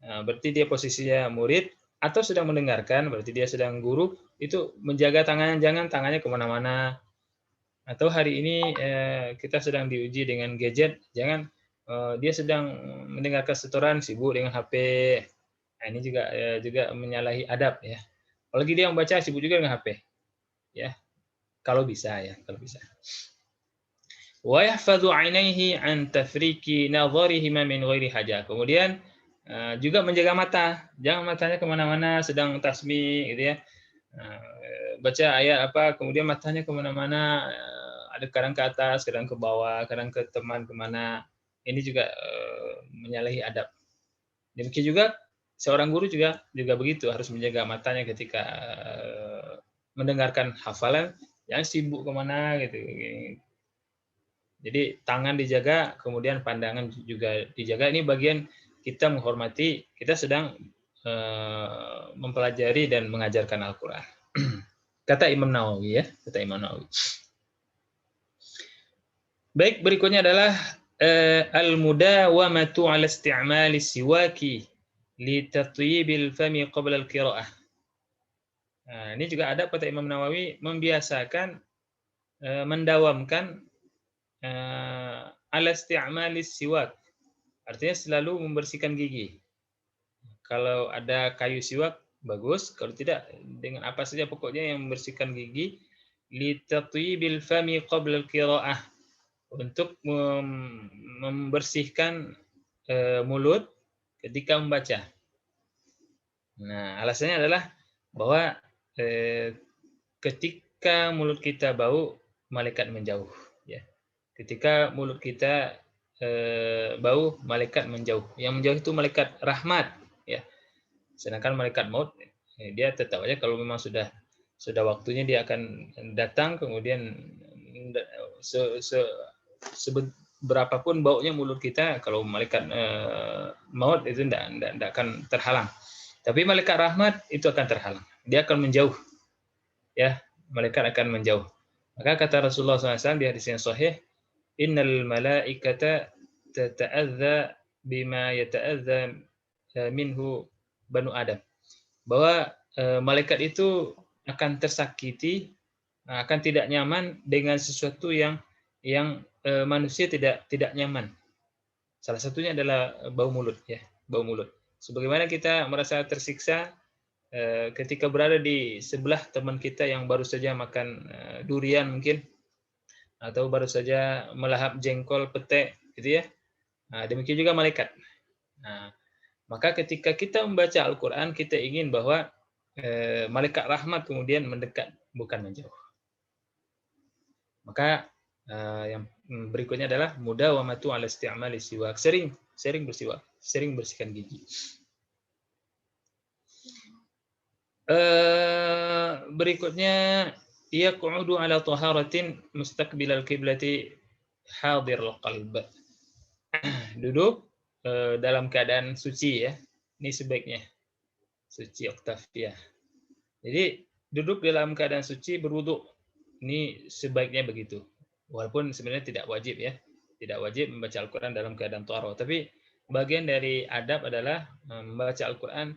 S6: berarti dia posisinya murid, atau sedang mendengarkan, berarti dia sedang guru, itu menjaga tangannya, jangan tangannya kemana-mana. Atau hari ini kita sedang diuji dengan gadget, jangan dia sedang mendengarkan setoran, sibuk dengan HP. Nah, ini juga menyalahi adab ya. Apalagi dia membaca sibuk juga dengan HP. Ya, kalau bisa ya, kalau bisa. Wa yahfadhu 'ainaihi an tafriki nadharihima min ghairi hajah. Kemudian juga menjaga mata, jangan matanya kemana-mana sedang tasbih gitu ya. Baca ayat apa, kemudian matanya kemana-mana, ada kadang ke atas, kadang ke bawah, kadang ke teman kemana. Ini juga menyalahi adab. Demikian juga seorang guru juga begitu, harus menjaga matanya ketika mendengarkan hafalan, jangan sibuk kemana gitu. Jadi tangan dijaga, kemudian pandangan juga dijaga. Ini bagian kita menghormati, kita sedang mempelajari dan mengajarkan Al-Quran. Kata Imam Nawawi ya, kata Imam Nawawi. Baik, berikutnya adalah al-mudawamatu 'ala isti'mali siwaki li tatyibil fami qabla al-qira'ah. Nah, ini juga ada kata Imam Nawawi, membiasakan mendawamkan ala isti'mali siwak. Artinya selalu membersihkan gigi. Kalau ada kayu siwak bagus, kalau tidak dengan apa saja pokoknya yang membersihkan gigi, li tatyibil fami qabla al-qira'ah, untuk membersihkan mulut ketika membaca. Nah, alasannya adalah bahwa ketika mulut kita bau, malaikat menjauh. Ya. Ketika mulut kita bau, malaikat menjauh. Yang menjauh itu malaikat rahmat. Ya. Sedangkan malaikat maut, dia tetap aja kalau memang sudah waktunya dia akan datang, kemudian berapapun baunya mulut kita, kalau malaikat maut itu tidak akan terhalang. Tapi malaikat rahmat itu akan terhalang. Dia akan menjauh. Ya, malaikat akan menjauh. Maka kata Rasulullah SAW di hadis yang sahih, innal malaikata tata'adza bima yata'adza minhu banu Adam. Bahwa malaikat itu akan tersakiti, akan tidak nyaman dengan sesuatu yang manusia tidak nyaman. Salah satunya adalah bau mulut ya, bau mulut. Sebagaimana kita merasa tersiksa ketika berada di sebelah teman kita yang baru saja makan durian mungkin, atau baru saja melahap jengkol, pete gitu ya. Nah, demikian juga malaikat. Nah, maka ketika kita membaca Al-Quran, kita ingin bahwa malaikat rahmat kemudian mendekat, bukan menjauh. Maka yang berikutnya adalah mudawamatu 'ala isti'mali siwak, sering bersiwak, sering bersihkan gigi. Berikutnya, yaq'udu 'ala taharatin mustaqbilal qiblati hadirul qalb. Duduk dalam keadaan suci ya. Ini sebaiknya suci Octavia. Jadi duduk dalam keadaan suci, berwudu. Ini sebaiknya begitu. Walaupun sebenarnya tidak wajib ya. Tidak wajib membaca Al-Quran dalam keadaan thaharah. Tapi bagian dari adab adalah membaca Al-Quran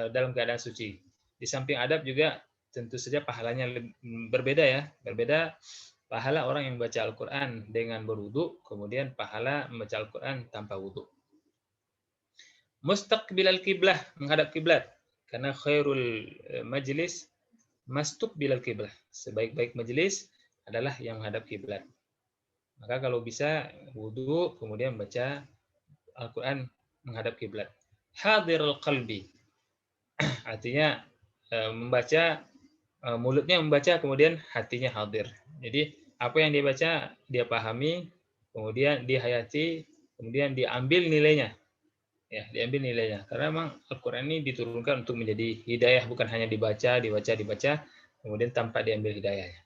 S6: dalam keadaan suci. Di samping adab juga tentu saja pahalanya berbeda ya. Berbeda pahala orang yang membaca Al-Quran dengan berwudu, kemudian pahala membaca Al-Quran tanpa wudu. Mustaqbilal kiblah, menghadap kiblat. Karena khairul majlis mastuqbilal kiblah. Sebaik-baik majelis adalah yang menghadap kiblat. Maka kalau bisa wudu kemudian baca Al-Quran menghadap kiblat. Hadirul qalbi. Artinya membaca, mulutnya membaca kemudian hatinya hadir. Jadi apa yang dia baca dia pahami, kemudian dihayati, kemudian diambil nilainya. Ya, diambil nilainya. Karena memang Al-Quran ini diturunkan untuk menjadi hidayah, bukan hanya dibaca, kemudian tanpa diambil hidayahnya.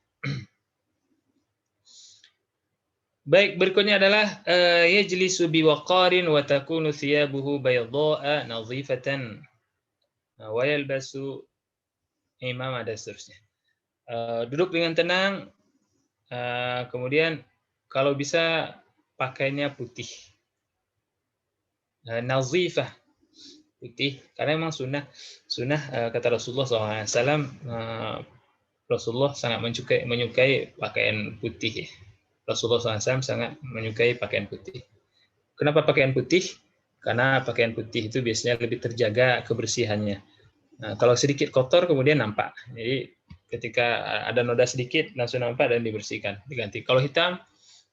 S6: Baik, berikutnya adalah yajlisu biwaqarin wa takunu thiyabuhu bayda'a nadhifatan wa yalbasu imamah, dan seterusnya. Duduk dengan tenang, kemudian kalau bisa pakainya putih. Nazifah. putih karena memang sunnah kata Rasulullah SAW, Rasulullah sangat menyukai pakaian putih. Rasulullah SAW sangat menyukai pakaian putih. Kenapa pakaian putih? Karena pakaian putih itu biasanya lebih terjaga kebersihannya. Nah, kalau sedikit kotor kemudian nampak. Jadi ketika ada noda sedikit langsung nampak dan dibersihkan, diganti. Kalau hitam,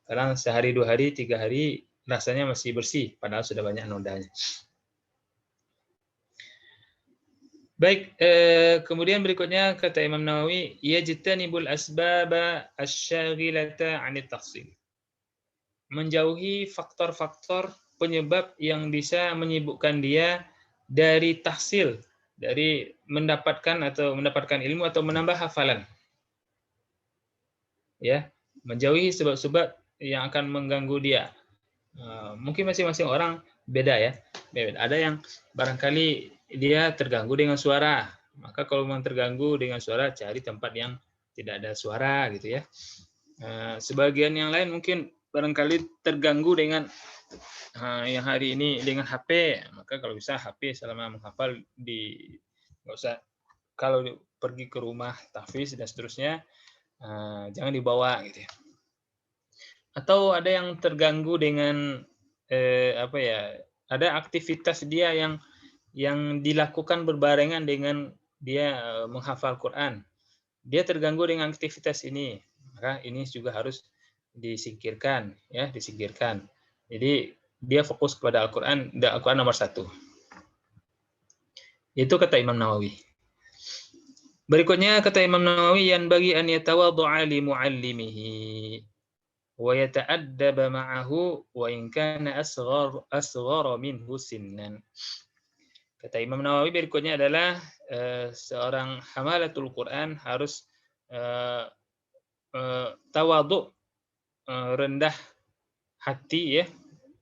S6: kadang sehari, 2 hari, 3 hari rasanya masih bersih, padahal sudah banyak nodanya. Baik, kemudian berikutnya kata Imam Nawawi, yajtanibul asbaba asyaghilata 'anit tahsil. Menjauhi faktor-faktor penyebab yang bisa menyibukkan dia dari tahsil, dari mendapatkan ilmu atau menambah hafalan. Ya, menjauhi sebab-sebab yang akan mengganggu dia. Mungkin masing-masing orang beda ya. Ada yang barangkali dia terganggu dengan suara. Maka kalau memang terganggu dengan suara, cari tempat yang tidak ada suara gitu ya. Sebagian yang lain mungkin barangkali terganggu dengan yang hari ini dengan HP. Maka kalau bisa HP selama menghafal nggak usah, kalau pergi ke rumah tahfiz dan seterusnya jangan dibawa gitu ya. Atau ada yang terganggu dengan ada aktivitas dia yang dilakukan berbarengan dengan dia menghafal Quran. Dia terganggu dengan aktivitas ini, maka ini juga harus disingkirkan ya, disingkirkan. Jadi dia fokus kepada Al-Quran, Al-Quran nomor 1. Itu kata Imam Nawawi. Berikutnya kata Imam Nawawi, yang bagi an yatawaddu'a li muallimihi wa yata'addaba ma'ahu wa in kana asghara minhu sinnan. Kata Imam Nawawi berikutnya adalah seorang hamalatul Quran harus tawadhu, rendah hati ya,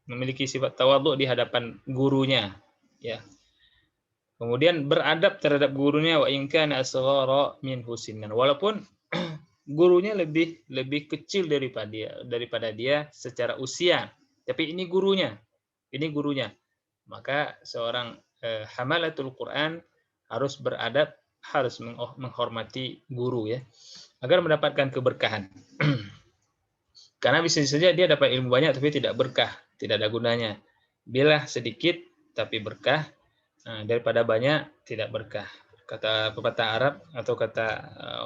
S6: memiliki sifat tawadhu di hadapan gurunya ya. Kemudian beradab terhadap gurunya, wa in kana asghara minhu sinnan, walaupun gurunya lebih kecil daripada dia secara usia, tapi ini gurunya. Maka seorang hamalatul Quran harus beradab, harus menghormati guru ya, agar mendapatkan keberkahan. Karena bisa saja dia dapat ilmu banyak tapi tidak berkah, tidak ada gunanya. Bila sedikit tapi berkah, daripada banyak tidak berkah. Kata pepatah Arab atau kata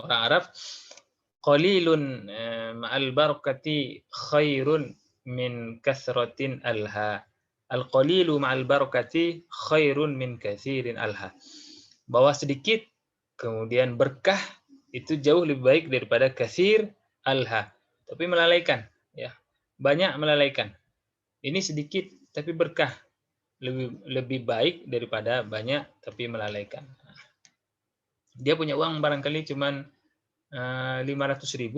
S6: orang Arab, qalilun ma'al barakati khairun min kathratin alha. Al-qalilu ma'al barakati khairun min kathirin alha. Bahwa sedikit kemudian berkah itu jauh lebih baik daripada kathir alha, tapi melalaikan ya. Banyak melalaikan. Ini sedikit tapi berkah, lebih baik daripada banyak tapi melalaikan. Dia punya uang barangkali cuman 500.000,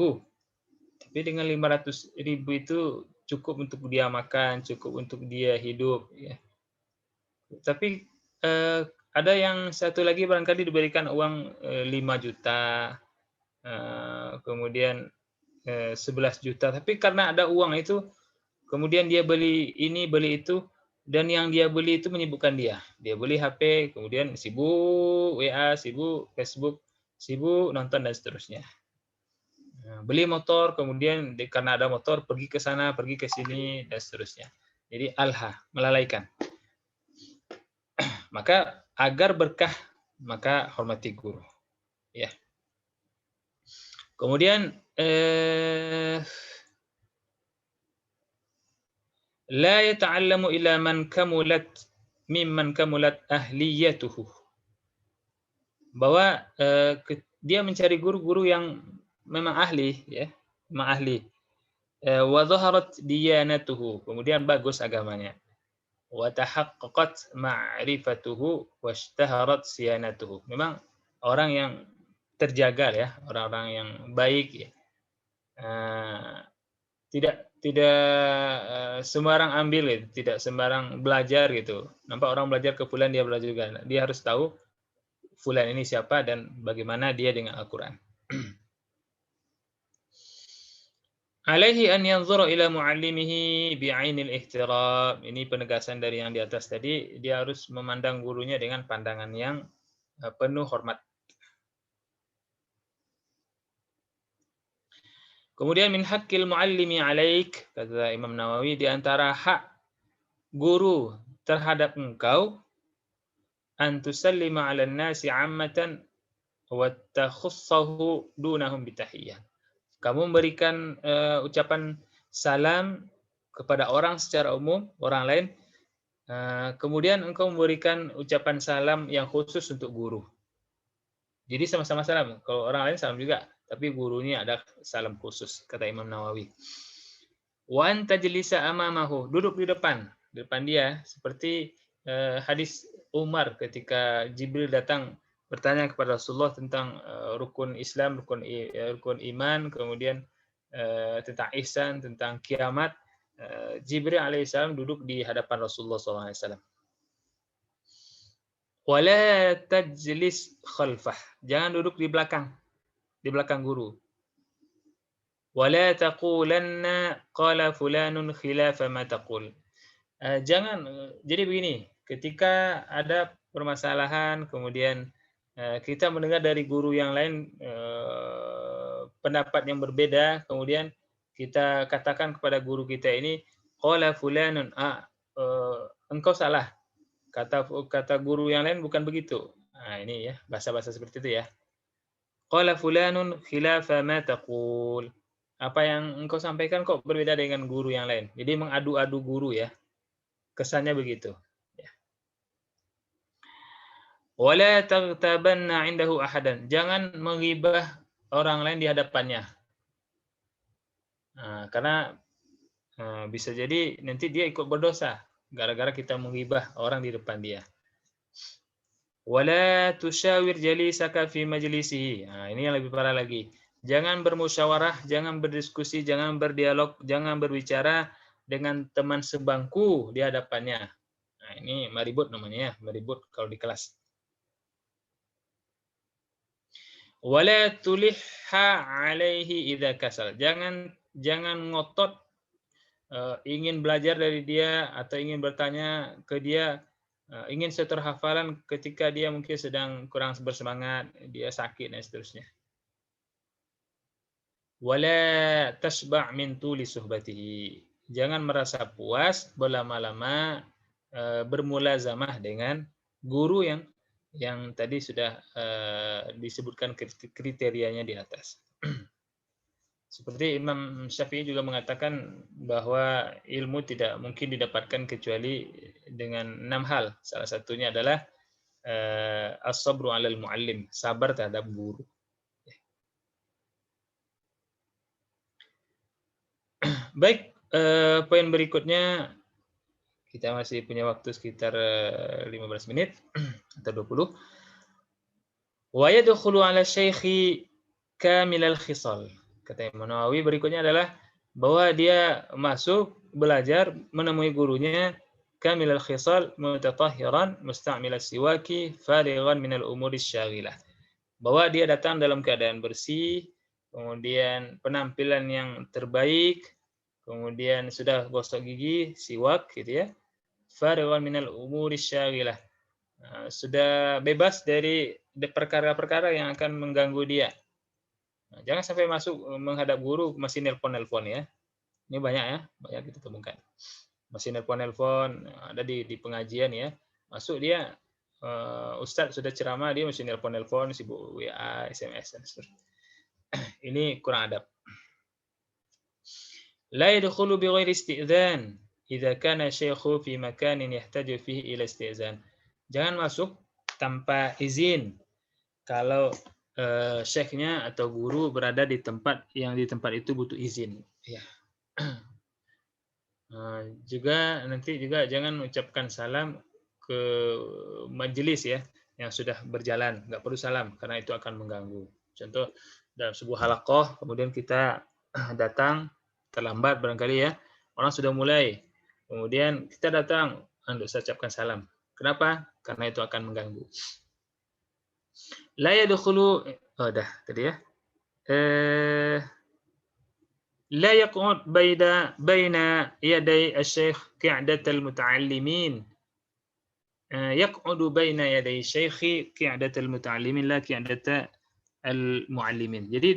S6: tapi dengan 500.000 itu cukup untuk dia makan, cukup untuk dia hidup ya. Tapi ada yang satu lagi barangkali diberikan uang 5 juta, kemudian 11 juta, tapi karena ada uang itu kemudian dia beli ini beli itu, dan yang dia beli itu menyibukkan dia. Dia beli HP, kemudian sibuk WA, sibuk Facebook, sibuk nonton dan seterusnya. Beli motor, kemudian karena ada motor pergi ke sana, pergi ke sini dan seterusnya. Jadi alha, melalaikan. Maka agar berkah, maka hormati guru. Ya. Kemudian la yata'allamu ila man kamulat mimman kamulat ahliyatuhu. Bahwa dia mencari guru-guru yang memang ahli ya, memang ahli. Wa dhaharat diyanatuhu, kemudian bagus agamanya. Wa tahaqqaqat ma'rifatuhu washtaharat siyanatuhu. Memang orang yang terjaga ya, orang-orang yang baik ya. Tidak sembarang ambil gitu, tidak sembarang belajar gitu. Nampak orang belajar ke fulan, dia belajar juga. Dia harus tahu fulan ini siapa dan bagaimana dia dengan Al-Quran. Alaihi an yanzura ila muallimihi bi'ainil ihtiram. Ini penegasan dari yang di atas tadi, dia harus memandang gurunya dengan pandangan yang penuh hormat. Kemudian min haqqil muallimi alaik, kata Imam Nawawi, di antara hak guru terhadap engkau, an tusallima 'alan nasi 'ammatan wa takhussahu dunahum bitahiyyah. Kamu memberikan ucapan salam kepada orang secara umum, orang lain, kemudian engkau memberikan ucapan salam yang khusus untuk guru. Jadi sama-sama salam. Kalau orang lain salam juga, tapi gurunya ada salam khusus, kata Imam Nawawi. Wa anta jalisa amamahu, duduk di depan dia, seperti hadis Umar ketika Jibril datang bertanya kepada Rasulullah tentang rukun Islam, rukun iman, kemudian tentang ihsan, tentang kiamat. Jibril alaihissalam duduk di hadapan Rasulullah SAW. Wala tajlis khalfah, jangan duduk di belakang guru. Wala taqulanna qala fulanun khilafa ma taqul. Jangan, jadi begini, ketika ada permasalahan, kemudian kita mendengar dari guru yang lain pendapat yang berbeda, kemudian kita katakan kepada guru kita ini, qala fulanun, engkau salah. Kata guru yang lain bukan begitu. Nah, ini ya, bahasa-bahasa seperti itu ya. Qala fulanun khilafa ma taqul. Apa yang engkau sampaikan kok berbeda dengan guru yang lain. Jadi mengadu-adu guru ya. Kesannya begitu. Wala taghtabanna 'indahu ahadan. Jangan menghibah orang lain di hadapannya. Nah, karena bisa jadi nanti dia ikut berdosa gara-gara kita menghibah orang di depan dia. Wala tusyawir jalisaka fi majlisihi. Nah, ini yang lebih parah lagi. Jangan bermusyawarah, jangan berdiskusi, jangan berdialog, jangan berbicara dengan teman sebangku di hadapannya. Nah, ini maribut namanya ya, maribut kalau di kelas. Wala tulihha alaihi idza kasal. Jangan ngotot ingin belajar dari dia atau ingin bertanya ke dia, ingin setor hafalan ketika dia mungkin sedang kurang bersemangat, dia sakit dan seterusnya. Wala tasba' min tuli suhbatihi. Jangan merasa puas berlama-lama bermulazamah dengan guru yang tadi sudah disebutkan kriterianya di atas. Seperti Imam Syafi'i juga mengatakan bahwa ilmu tidak mungkin didapatkan kecuali dengan 6 hal. Salah satunya adalah as-sabru 'alal muallim, sabar terhadap guru. Baik, poin berikutnya kita masih punya waktu sekitar 15 menit atau 20. Wa yadkhulu 'ala syaikhi kamilal khisal. Kata Imam Nawawi berikutnya adalah bahwa dia masuk belajar menemui gurunya kamilal khisal mutatahhiran musta'mil as-siwaki farighan minal umuri syaghilah. Bahwa dia datang dalam keadaan bersih, kemudian penampilan yang terbaik, kemudian sudah gosok gigi, siwak gitu ya. Farighan minal umuri syaghilah. Sudah bebas dari perkara-perkara yang akan mengganggu dia. Nah, jangan sampai masuk menghadap guru masih nelpon-nelpon ya. Ini banyak ya, banyak kita temukan. Masih nelpon-nelpon, ada di pengajian ya. Masuk dia, Ustadz sudah ceramah, dia masih nelpon-nelpon, sibuk WA, SMS, dan seterusnya. Ini kurang adab. La yadkhulu bighairi isti'dzan idza kana syaikhu fi makanin yahtaju fihi ila isti'dzan. Jangan masuk tanpa izin kalau syekhnya atau guru berada di tempat yang di tempat itu butuh izin. Ya. Juga nanti juga jangan ucapkan salam ke majelis ya yang sudah berjalan, nggak perlu salam karena itu akan mengganggu. Contoh dalam sebuah halaqah kemudian kita datang terlambat barangkali ya, orang sudah mulai, kemudian kita datang, untuk saya ucapkan salam. Kenapa? Karena itu akan mengganggu. La yadkhulu, dah tadi ya. لا يقعد بين يدي الشيخ قعدة المتعلمين يقعد بين يدي الشيخ قعدة المتعلمين لا قعدة المعلمين. Jadi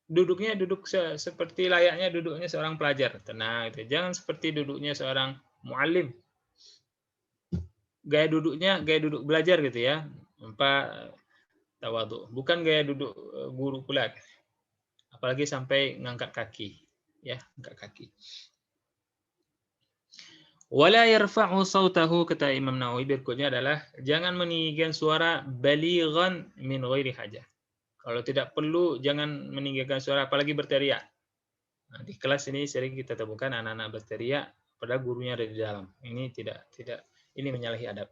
S6: duduknya duduk seperti layaknya duduknya seorang pelajar, tenang gitu. Jangan seperti duduknya seorang muallim. Gaya duduk belajar gitu ya. Tawadhu. Bukan gaya duduk guru pula. Apalagi sampai ngangkat kaki, ya, angkat kaki. Wala yarfa'u sautahu, kata Imam Nawawi berikutnya adalah jangan meninggikan suara balighan min ghairi hajah. Kalau tidak perlu jangan meninggikan suara, apalagi berteriak. Nah, di kelas ini sering kita temukan anak-anak berteriak padahal gurunya ada di dalam. Ini tidak ini menyalahi adab.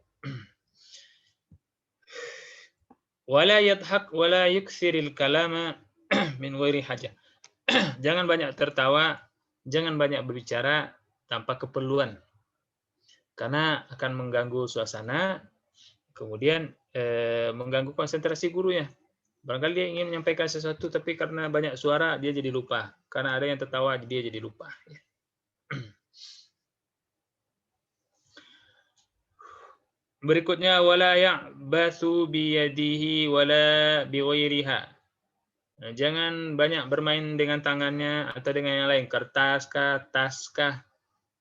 S6: Wala yadhak wala yukthiril kalama min ghairi hajah. Jangan banyak tertawa, jangan banyak berbicara tanpa keperluan. Karena akan mengganggu suasana, kemudian mengganggu konsentrasi gurunya. Barangkali dia ingin menyampaikan sesuatu, tapi karena banyak suara dia jadi lupa. Karena ada yang tertawa dia jadi lupa. Berikutnya wala ya'bathu biyadihi wala bighairiha. Jangan banyak bermain dengan tangannya atau dengan yang lain, kertas kah, tas kah,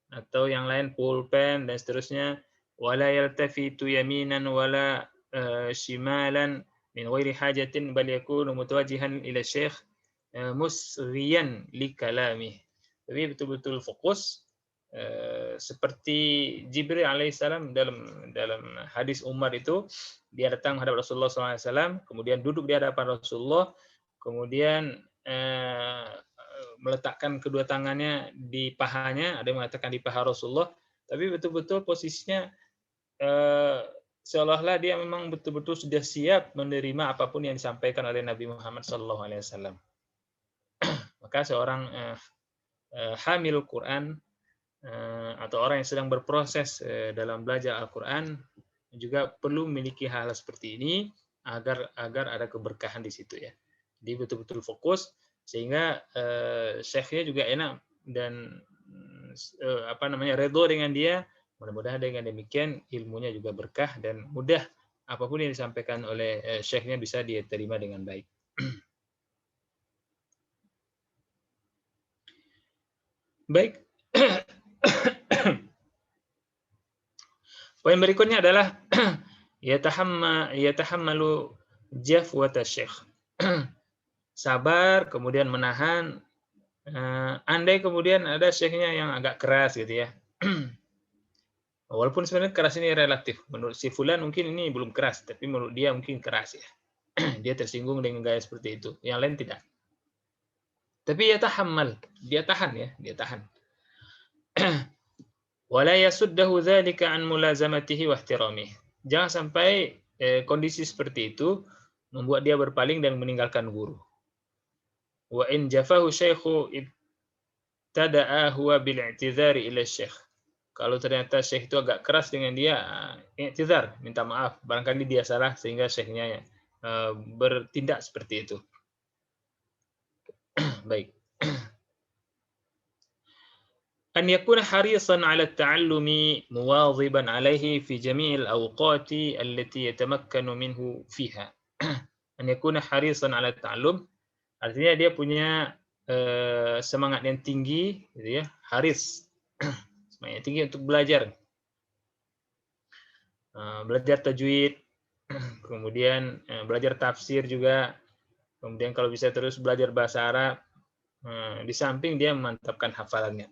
S6: atau yang lain, pulpen dan seterusnya. Wala yaltafitu yaminan wala shimalan min ghairi hajatin bal yakunu mutawajjihan ila syekh musghiyan li kalamih. Jadi betul-betul fokus seperti Jibril alaihissalam dalam hadis Umar itu, dia datang menghadap Rasulullah SAW, kemudian duduk di hadapan Rasulullah, kemudian meletakkan kedua tangannya di pahanya, ada yang mengatakan di paha Rasulullah, tapi betul-betul posisinya seolah-olah dia memang betul-betul sudah siap menerima apapun yang disampaikan oleh Nabi Muhammad SAW. Maka seorang hamil Quran atau orang yang sedang berproses dalam belajar Al-Quran juga perlu memiliki hal seperti ini agar ada keberkahan di situ ya. Dia betul-betul fokus sehingga syekhnya juga enak dan redho dengan dia. Mudah-mudahan dengan demikian ilmunya juga berkah dan mudah apapun yang disampaikan oleh syekhnya bisa dia terima dengan baik. Baik. Poin berikutnya adalah yatahammalu jafwata syekh. Sabar, kemudian menahan. Andai kemudian ada syekhnya yang agak keras gitu ya. Walaupun sebenarnya keras ini relatif. Menurut si fulan mungkin ini belum keras, tapi menurut dia mungkin keras ya. Dia tersinggung dengan gaya seperti itu. Yang lain tidak. Tapi yatahammal, dia tahan ya, dia tahan. Wala yasuddahu dzalika an mulazamatihi wa ihtiramihi. Jangan sampai kondisi seperti itu membuat dia berpaling dan meninggalkan guru. Wa in jafahu syaikhu ibtada'a huwa bil i'tizari ila syekh. Kalau ternyata syekh itu agak keras dengan dia, i'tizar, minta maaf, barangkali dia salah sehingga syekhnya bertindak seperti itu. Baik. أن يكون حريصا على التعلم مواظبا عليه في جميع الأوقات التي يتمكن منه فيها. أن يكون حريصا على التعلم artinya dia punya semangat yang tinggi, gitu ya, haris, semangat yang tinggi untuk belajar, belajar tajwid, kemudian belajar tafsir juga, kemudian kalau bisa terus belajar bahasa Arab, di samping dia memantapkan hafalannya.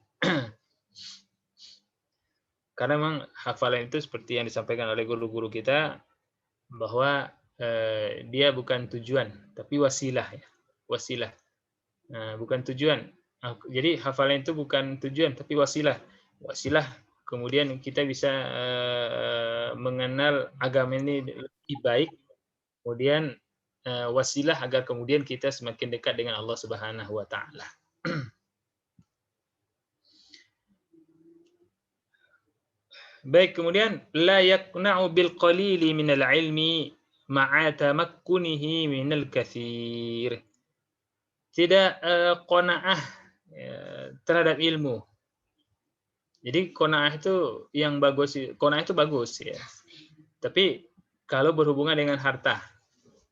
S6: Karena memang hafalan itu seperti yang disampaikan oleh guru-guru kita bahwa dia bukan tujuan tapi wasilah ya, wasilah, bukan tujuan. Jadi hafalan itu bukan tujuan tapi wasilah, kemudian kita bisa mengenal agama ini lebih baik, kemudian wasilah agar kemudian kita semakin dekat dengan Allah Subhanahu wa taala. Baik, kemudian la yaqna'u bil qalili minal ilmi ma'a tamakkunihi minal katsir. tidak qanaah terhadap ilmu. Jadi qanaah itu yang bagus, qanaah itu bagus ya. Tapi kalau berhubungan dengan harta,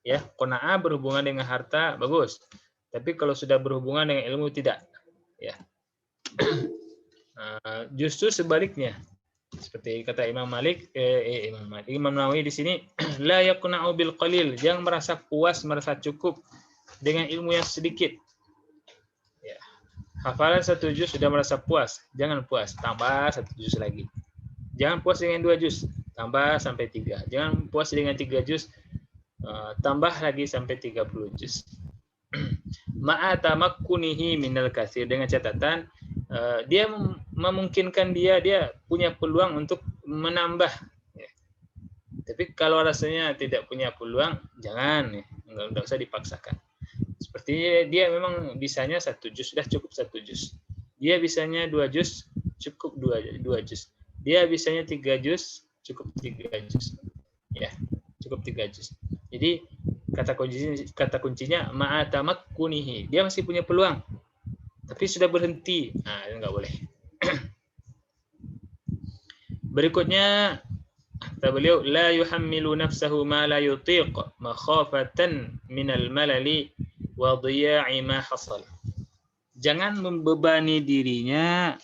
S6: ya qanaah berhubungan dengan harta bagus. Tapi kalau sudah berhubungan dengan ilmu tidak, ya. Justru sebaliknya. Seperti kata Imam Nawawi di sini, la yaqna'u bil qalil, jangan merasa puas, merasa cukup dengan ilmu yang sedikit. Ya. Hafalan 1 juz sudah merasa puas, jangan puas, tambah 1 juz lagi. Jangan puas dengan 2 juz, tambah sampai 3. Jangan puas dengan 3 juz, tambah lagi sampai 30 juz. Ma'a tamakkunihi minal katsir, dengan catatan dia memungkinkan dia punya peluang untuk menambah. Ya. Tapi kalau rasanya tidak punya peluang, jangan, ya. Enggak usah dipaksakan. Seperti dia memang bisanya 1 juz, sudah cukup 1 juz. Dia bisanya 2 juz, cukup 2 juz. Dia bisanya 3 juz, cukup 3 juz. Ya, cukup 3 juz. Jadi kata kuncinya ma'a tamakkunihi. Dia masih punya peluang. Tapi sudah berhenti. Nah, itu enggak boleh. Berikutnya kata beliau, la yuhammilu nafsahu ma la yutiq makhafatan minal malali wa dhiya'i ma hasal. Jangan membebani dirinya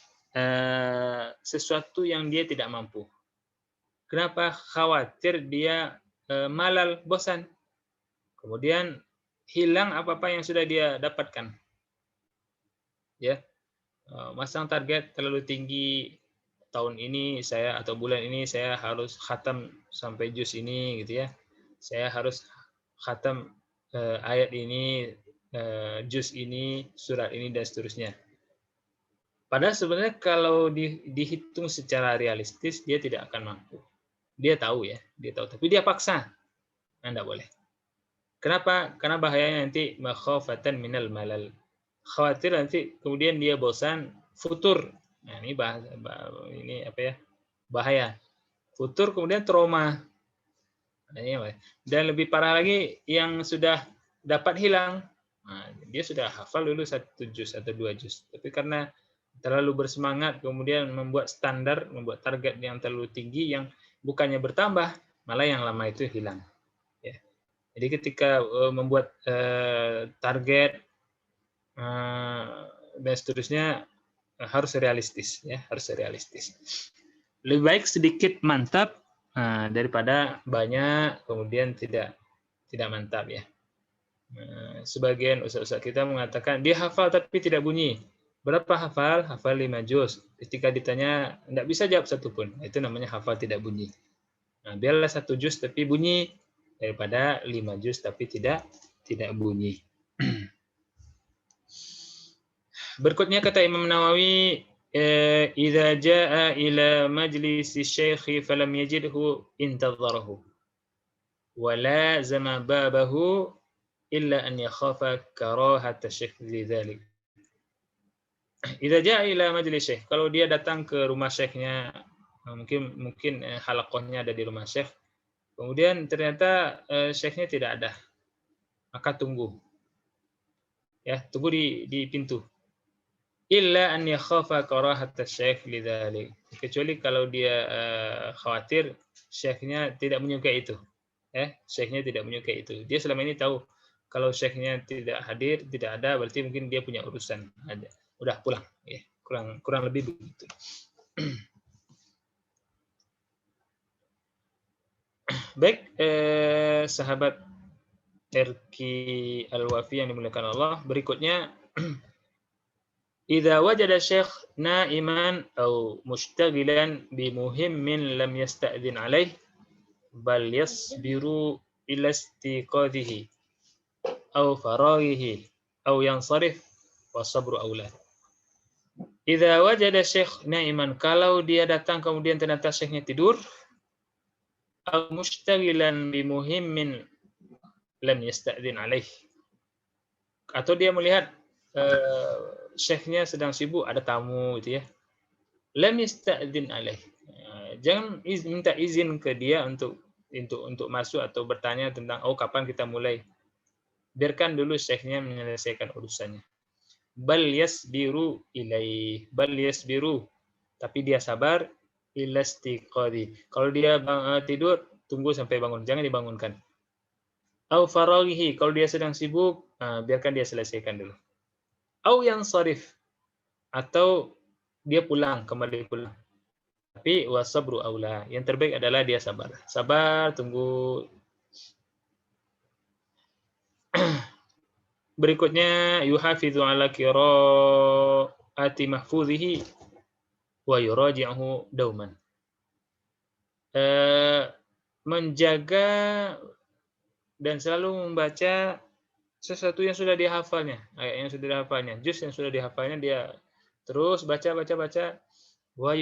S6: sesuatu yang dia tidak mampu. Kenapa? Khawatir dia malal, bosan. Kemudian hilang apa-apa yang sudah dia dapatkan. Ya. Masang target terlalu tinggi, tahun ini saya atau bulan ini saya harus khatam sampai juz ini gitu ya. Saya harus khatam ayat ini, juz ini, surat ini dan seterusnya. Padahal sebenarnya kalau dihitung secara realistis dia tidak akan mampu. Dia tahu ya, dia tahu, tapi dia paksa. Nah, enggak boleh. Kenapa? Karena bahayanya nanti makhafatan minal malal. Khawatir nanti kemudian dia bosan, futur. Nah, ini bahaya. Futur kemudian trauma. Dan lebih parah lagi yang sudah dapat hilang. Nah, dia sudah hafal dulu 1 juz atau 2 juz. Tapi karena terlalu bersemangat kemudian membuat standar, membuat target yang terlalu tinggi yang bukannya bertambah, malah yang lama itu hilang. Ya. Jadi ketika membuat target dan seterusnya harus realistis, ya, harus realistis. Lebih baik sedikit mantap daripada banyak kemudian tidak mantap ya. Sebagian ustaz-ustaz kita mengatakan dia hafal tapi tidak bunyi. Berapa hafal? Hafal 5 juz. Ketika ditanya tidak bisa jawab satu pun. Itu namanya hafal tidak bunyi. Nah, biarlah 1 juz tapi bunyi daripada 5 juz tapi tidak bunyi. Berikutnya kata Imam Nawawi, idza jaa ila majlis asy-syaikh falam yajidhu intadharahu wa lazama babahu illa an yakhafa karahata syekh lidzalik. Idza jaa ila majlis syekh, kalau dia datang ke rumah syekhnya, mungkin halaqahnya ada di rumah syekh, kemudian ternyata syekhnya tidak ada, maka tunggu. Ya, tunggu di pintu. Illa an yakhafa karahata syekh lidzalik. Kecuali kalau dia khawatir syekhnya tidak menyukai itu. Syekhnya tidak menyukai itu. Dia selama ini tahu kalau syekhnya tidak hadir, tidak ada, berarti mungkin dia punya urusan. Ada. Udah pulang, ya. Kurang lebih begitu. Baik, sahabat Erki Al-Wafi yang dimuliakan Allah, berikutnya idza wajada syekh na'iman aw mushtaghilan bi muhimmin lam yasta'dhin alaih bal yasbiru ila istiqadhihi aw faraghihi aw yansarif wa sabru aula. Idza wajada syekh na'iman, kalau dia datang kemudian ternyata syekhnya tidur, aw mushtaghilan bi muhimmin lam yasta'dhin alaih, atau dia melihat syekhnya sedang sibuk, ada tamu gitu ya. Lam yasta'dzin alaih. Jangan minta izin ke dia untuk masuk atau bertanya tentang kapan kita mulai. biarkan dulu syekhnya menyelesaikan urusannya. Bal yasbiru ilaih, bal yasbiru, tapi dia sabar, ilastiqadi. Kalau dia tidur, tunggu sampai bangun, jangan dibangunkan. Au faraghihi, kalau dia sedang sibuk, biarkan dia selesaikan dulu. Au yang sarif, atau dia pulang, kembali pulang. Tapi wasabru aula, yang terbaik adalah dia sabar. Sabar, tunggu. Berikutnya, yuhafidhu ala qiraati mahfuzihi wa yuraji'uhu dauman. Menjaga dan selalu membaca sesuatu yang sudah dihafalnya, ayat yang sudah dihafalnya, juz yang sudah dihafalnya, dia terus baca wa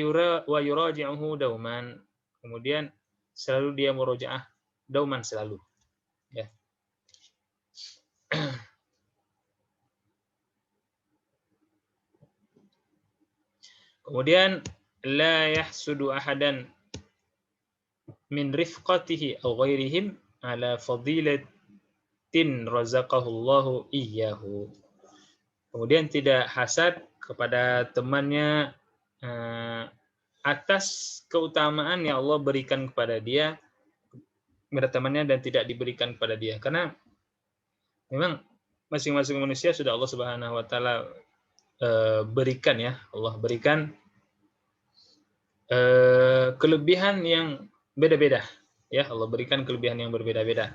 S6: yuraji'uhu dauman. Kemudian selalu dia murojaah dauman selalu. Ya. Kemudian la yahsudu ahadan min rifqatihi aw ghairihim ala fadilatin razaqahullahu iyyahu. Kemudian tidak hasad kepada temannya atas keutamaan yang Allah berikan kepada dia, kepada temannya, dan tidak diberikan kepada dia. Karena memang masing-masing manusia sudah Allah Subhanahu wa taala berikan, ya. Allah berikan kelebihan yang beda-beda, ya. Allah berikan kelebihan yang berbeda-beda.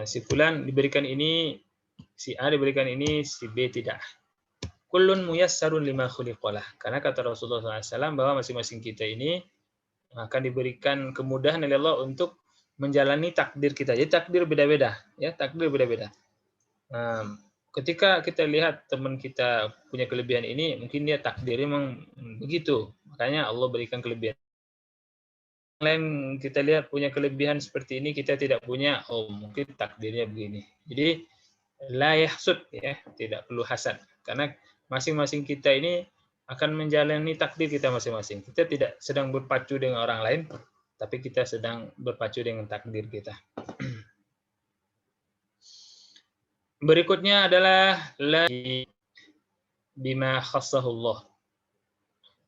S6: Si fulan diberikan ini, si A diberikan ini, si B tidak. Kullun muyassarun lima khuliqalah. Karena kata Rasulullah SAW bahwa masing-masing kita ini akan diberikan kemudahan oleh Allah untuk menjalani takdir kita. Jadi takdir beda-beda, ya, takdir beda-beda. Ketika kita lihat teman kita punya kelebihan ini, mungkin dia takdirnya memang begitu. Makanya Allah berikan kelebihan. Lain kita lihat punya kelebihan seperti ini, kita tidak punya, oh mungkin takdirnya begini. Jadi la yahsud, ya, tidak perlu hasad. Karena masing-masing kita ini akan menjalani takdir kita masing-masing. Kita tidak sedang berpacu dengan orang lain, tapi kita sedang berpacu dengan takdir kita. Berikutnya adalah la bima khassahullah.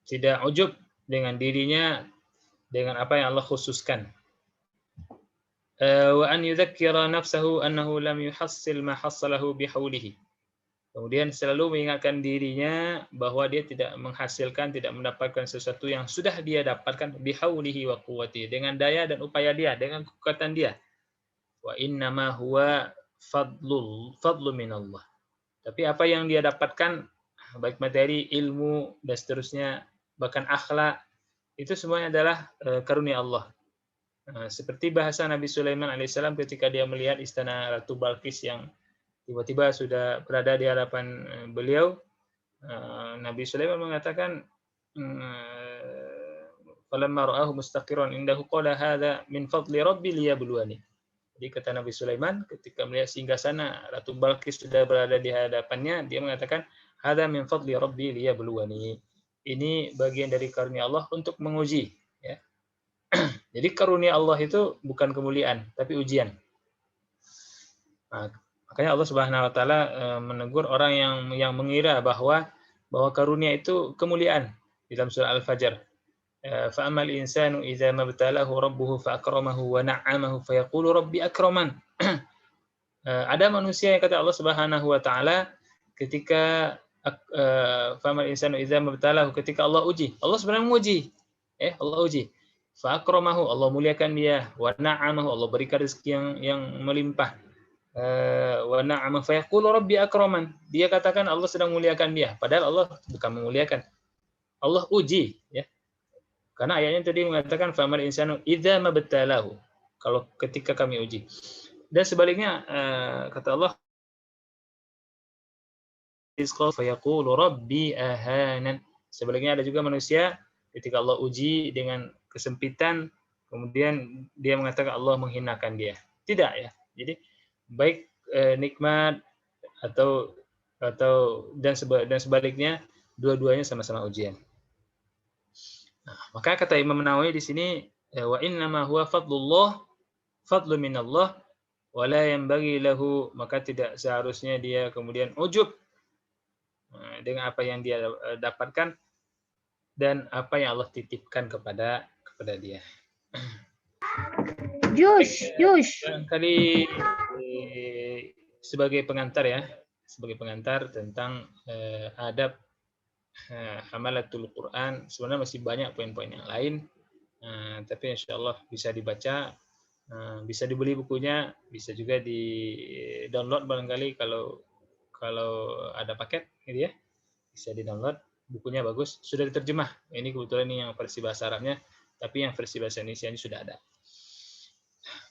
S6: Tidak ujub dengan dirinya, dengan apa yang Allah khususkan. Wa an yudzakkira nafsahu annahu lam yuhassil ma hassalahu bihaulihi. Kemudian selalu mengingatkan dirinya bahwa dia tidak menghasilkan, tidak mendapatkan sesuatu yang sudah dia dapatkan bihaulihi wa quwwatihi, dengan daya dan upaya dia, dengan kekuatan dia. Wa innama huwa fadlu minallah. Tapi apa yang dia dapatkan, baik materi, ilmu, dan seterusnya, bahkan akhlak, itu semuanya adalah karunia Allah. Seperti bahasa Nabi Sulaiman alaihissalam ketika dia melihat istana Ratu Balqis yang tiba-tiba sudah berada di hadapan beliau, Nabi Sulaiman mengatakan, falamma ra'ahu mustaqiran indahu qala hadza min fadli rabbi liyabluwani. Jadi kata Nabi Sulaiman ketika melihat singgasana Ratu Balqis sudah berada di hadapannya, dia mengatakan hadza min fadli rabbi liyabluwani. Ini bagian dari karunia Allah untuk menguji, ya. Jadi karunia Allah itu bukan kemuliaan, tapi ujian. Nah, makanya Allah Subhanahu wa taala menegur orang yang mengira bahwa karunia itu kemuliaan di dalam surah Al-Fajr. Fa amal insanu idza mabtalahu rabbuhu fa akramahu wa na'amahu fa yaqulu rabbi akraman. Ada manusia yang kata Allah Subhanahu wa taala ketika fa amal insanu idza mabtalahu, ketika Allah uji. Allah sebenarnya menguji. Allah uji. Fa akramahu, Allah muliakan dia, wa na'amahu, Allah berikan rezeki yang melimpah. Wa na'ama fa yaqulu rabbi akraman. Dia katakan Allah sedang muliakan dia, padahal Allah bukan memuliakan. Allah uji, ya. Karena ayatnya tadi mengatakan famal insanu idza mabtalahu, kalau ketika kami uji. Dan sebaliknya kata Allah rizqa fa yaqulu rabbi ahanan. Sebaliknya ada juga manusia ketika Allah uji dengan kesempitan, kemudian dia mengatakan Allah menghinakan dia. Tidak, ya. Jadi baik nikmat atau dan sebaliknya, dua-duanya sama-sama ujian. Nah, maka kata Imam Nawawi di sini, wa innama huwa fadlu minallah wala yanbaghi lahu, maka tidak seharusnya dia kemudian ujub dengan apa yang dia dapatkan dan apa yang Allah titipkan kepada dia.
S3: Yush.
S6: Barangkali sebagai pengantar tentang adab hamalatul Quran, sebenarnya masih banyak poin-poin yang lain, tapi insya Allah bisa dibaca, bisa dibeli bukunya, bisa juga di download barangkali kalau ada paket gitu ya, bisa di download, bukunya bagus, sudah diterjemah. Ini kebetulan ini yang versi bahasa Arabnya, tapi yang versi bahasa Indonesia ini sudah ada.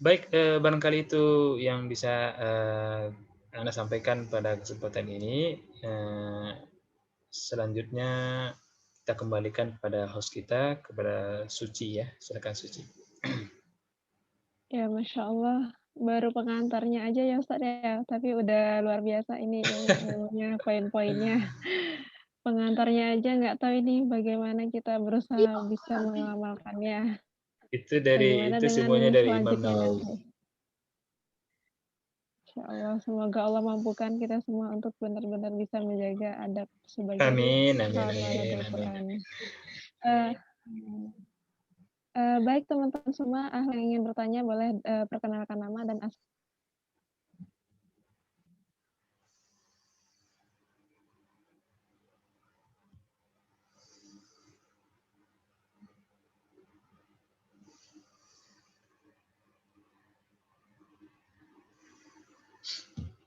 S6: Baik, barangkali itu yang bisa Anda sampaikan pada kesempatan ini. Selanjutnya kita kembalikan kepada host kita, kepada Suci ya. Silakan Suci.
S1: Ya, Masya Allah. Baru pengantarnya aja ya Ustaz ya, tapi udah luar biasa ini ilmunya, poin-poinnya. Pengantarnya aja nggak tahu ini bagaimana kita berusaha bisa mengamalkannya. Bagaimana dengan
S6: Semuanya dari Imam
S1: selanjutnya
S6: Nawawi.
S1: nanti. Insya Allah, semoga Allah mampukan kita semua untuk benar-benar bisa menjaga adab sebagai
S6: Amin.
S1: hafalatul Quran. Baik teman-teman semua, yang ingin bertanya boleh perkenalkan nama dan asal.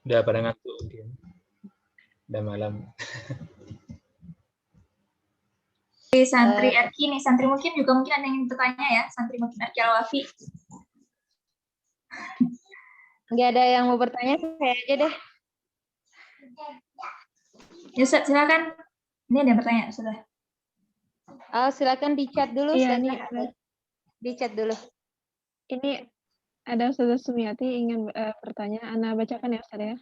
S6: Udah pada ngantuk dia. Udah malam.
S2: Santri Erki nih, santri mungkin juga mungkin ada yang ingin bertanya ya, santri mungkin Erki Al-Wafi.
S3: Nggak ada yang mau bertanya, saya aja deh.
S2: Ya Ustaz, silakan. Ini ada yang bertanya, sudah.
S3: Silakan di chat dulu.
S1: Iya, nih ada.
S3: Di chat dulu.
S1: Ini ada Ustazah Sumiati ingin bertanya. Ana bacakan ya Ustaz ya.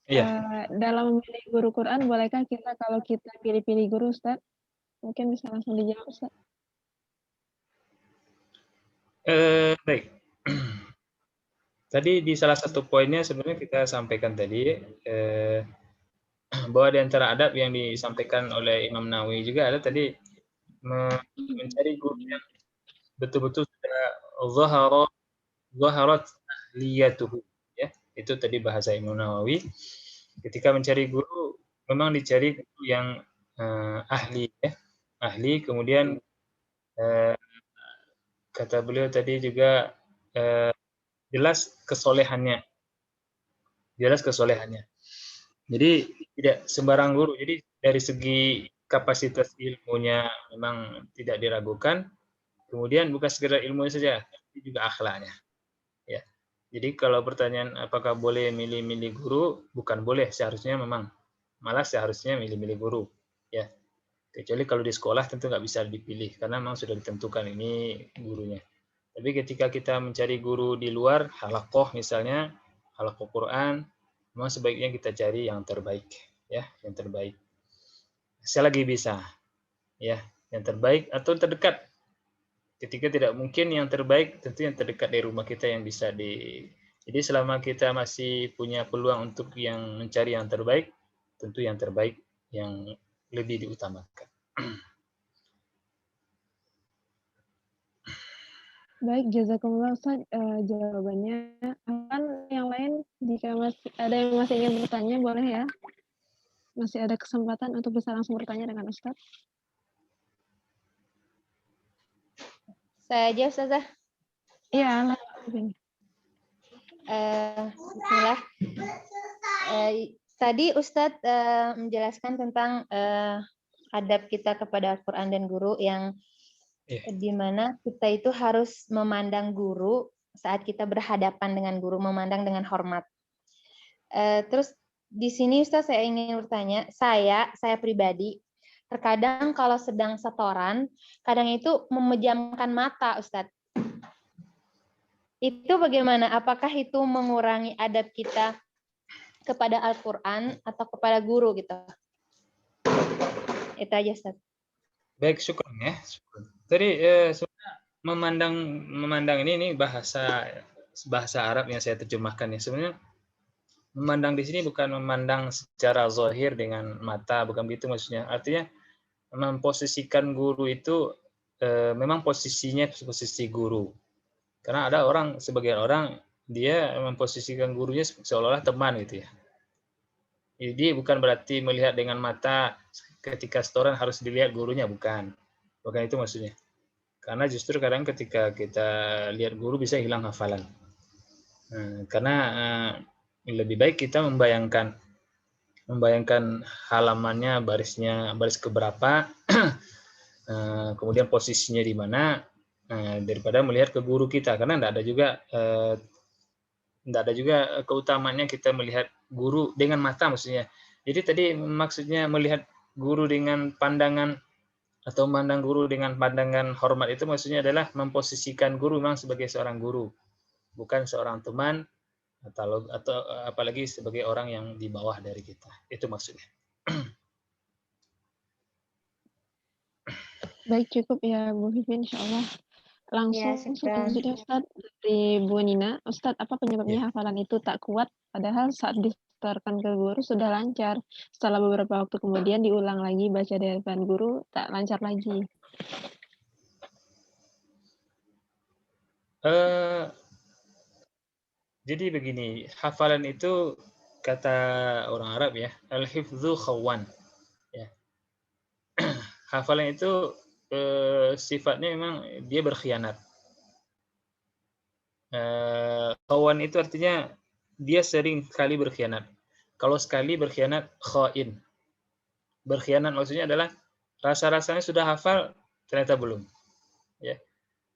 S6: Iya.
S1: Dalam memilih guru Quran, bolehkah kita kalau kita pilih-pilih guru Ustaz? Mungkin bisa langsung dijawab Ustaz.
S6: Baik. Tadi di salah satu poinnya sebenarnya kita sampaikan tadi bahwa di antara adab yang disampaikan oleh Imam Nawawi juga ada tadi mencari guru yang betul-betul sudah zaharat ahliyatuhu ya. Itu tadi bahasa Imam Nawawi. Ketika mencari guru memang dicari guru yang ahli ya. Ahli, kemudian kata beliau tadi juga jelas kesolehannya. Jadi tidak sembarang guru. Jadi dari segi kapasitas ilmunya memang tidak diragukan. Kemudian bukan sekedar ilmunya saja, tapi juga akhlaknya. Ya. Jadi kalau pertanyaan apakah boleh milih-milih guru, bukan boleh, seharusnya memang malah seharusnya milih-milih guru. Ya. Kecuali kalau di sekolah tentu nggak bisa dipilih karena memang sudah ditentukan ini gurunya. Tapi ketika kita mencari guru di luar, halaqah misalnya, halaqah Quran, memang sebaiknya kita cari yang terbaik, ya, yang terbaik. Selagi bisa, ya, yang terbaik atau terdekat. Ketika tidak mungkin yang terbaik, tentu yang terdekat dari rumah kita yang bisa Jadi selama kita masih punya peluang untuk yang mencari yang terbaik, tentu yang terbaik yang lebih diutamakan.
S1: Baik, jazakumullah Ustaz jawabannya. Yang lain jika masih ada yang masih ingin bertanya boleh ya. Masih ada kesempatan untuk bisa langsung bertanya dengan Ustaz.
S3: Saya aja Ustazah.
S1: Iya,
S3: Bismillah. Tadi Ustadz menjelaskan tentang adab kita kepada Al-Quran dan guru yang di mana kita itu harus memandang guru saat kita berhadapan dengan guru, memandang dengan hormat. Terus di sini Ustadz saya ingin bertanya, saya pribadi terkadang kalau sedang setoran, kadang itu memejamkan mata Ustadz. Itu bagaimana? Apakah itu mengurangi adab kita kepada Al-Quran atau kepada guru gitu? Itu aja Ustaz.
S6: Baik, syukur ya. Tadi memandang ini bahasa bahasa Arab yang saya terjemahkan ya. Sebenarnya memandang di sini bukan memandang secara zahir dengan mata, bukan begitu maksudnya. Artinya memposisikan guru itu memang posisinya posisi guru. Karena ada sebagian orang dia memposisikan gurunya seolah-olah teman gitu ya. Jadi bukan berarti melihat dengan mata ketika setoran harus dilihat gurunya, bukan. Bukan itu maksudnya. Karena justru kadang ketika kita lihat guru bisa hilang hafalan. Karena lebih baik kita membayangkan halamannya, baris keberapa, kemudian posisinya di mana, daripada melihat ke guru kita. Karena tidak ada juga keutamaannya kita melihat guru dengan mata maksudnya. Jadi tadi maksudnya melihat guru dengan pandangan atau memandang guru dengan pandangan hormat itu maksudnya adalah memposisikan guru memang sebagai seorang guru, bukan seorang teman atau apalagi sebagai orang yang di bawah dari kita. Itu maksudnya.
S1: Baik, cukup ya Bu Vivin, insya Allah. Langsung selanjutnya Ustadz dari Bu Nina. Ustadz, apa penyebabnya hafalan itu tak kuat padahal saat disetorkan ke guru sudah lancar, setelah beberapa waktu kemudian diulang lagi baca di hadapan guru tak lancar lagi?
S6: Jadi begini, hafalan itu kata orang Arab ya, al-hifdzu khawan. Ya. Hafalan itu sifatnya memang dia berkhianat. Khawan itu artinya dia sering kali berkhianat. Kalau sekali berkhianat, khain. Berkhianat maksudnya adalah rasa-rasanya sudah hafal, ternyata belum. Ya.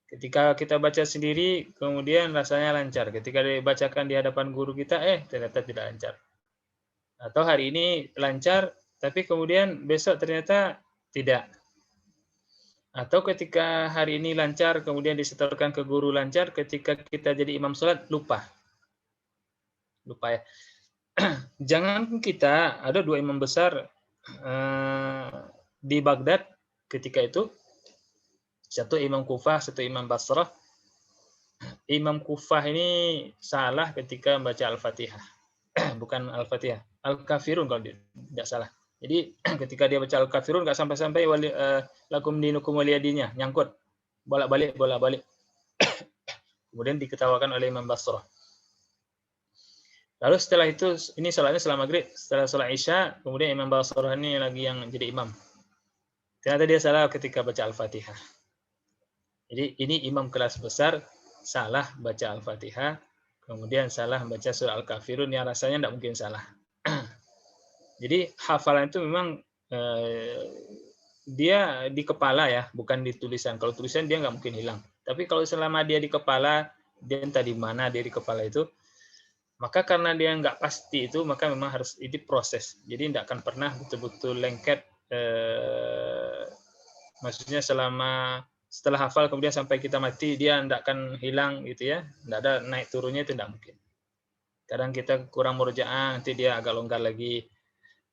S6: Ketika kita baca sendiri, kemudian rasanya lancar. Ketika dibacakan di hadapan guru kita, ternyata tidak lancar. Atau hari ini lancar, tapi kemudian besok ternyata tidak. Atau ketika hari ini lancar, kemudian disetorkan ke guru lancar, ketika kita jadi imam sholat, lupa. Lupa ya. Jangan kita, ada 2 imam besar di Baghdad ketika itu, satu imam Kufah, satu imam Basrah. Imam Kufah ini salah ketika membaca Al-Fatihah. Bukan Al-Fatihah, Al-Kafirun kalau tidak salah. Jadi ketika dia baca Al-Kafirun nggak sampai-sampai lakum dinukum waliyadinya, nyangkut. Bolak-balik. Kemudian diketawakan oleh Imam Basrah. Lalu setelah itu, ini salatnya setelah maghrib, setelah salat Isya, kemudian Imam Basrah ini lagi yang jadi imam. Ternyata dia salah ketika baca Al-Fatihah. Jadi ini imam kelas besar salah baca Al-Fatihah, kemudian salah baca surah Al-Kafirun yang rasanya tidak mungkin salah. Jadi hafalan itu memang dia di kepala ya, bukan di tulisan. Kalau tulisan dia nggak mungkin hilang. Tapi kalau selama dia di kepala, dia entah di mana dia di kepala itu, maka karena dia nggak pasti itu, maka memang harus ini proses. Jadi tidak akan pernah betul-betul lengket. Maksudnya setelah hafal kemudian sampai kita mati dia tidak akan hilang gitu ya, tidak ada naik turunnya, itu tidak mungkin. Kadang kita kurang murojaah, nanti dia agak longgar lagi.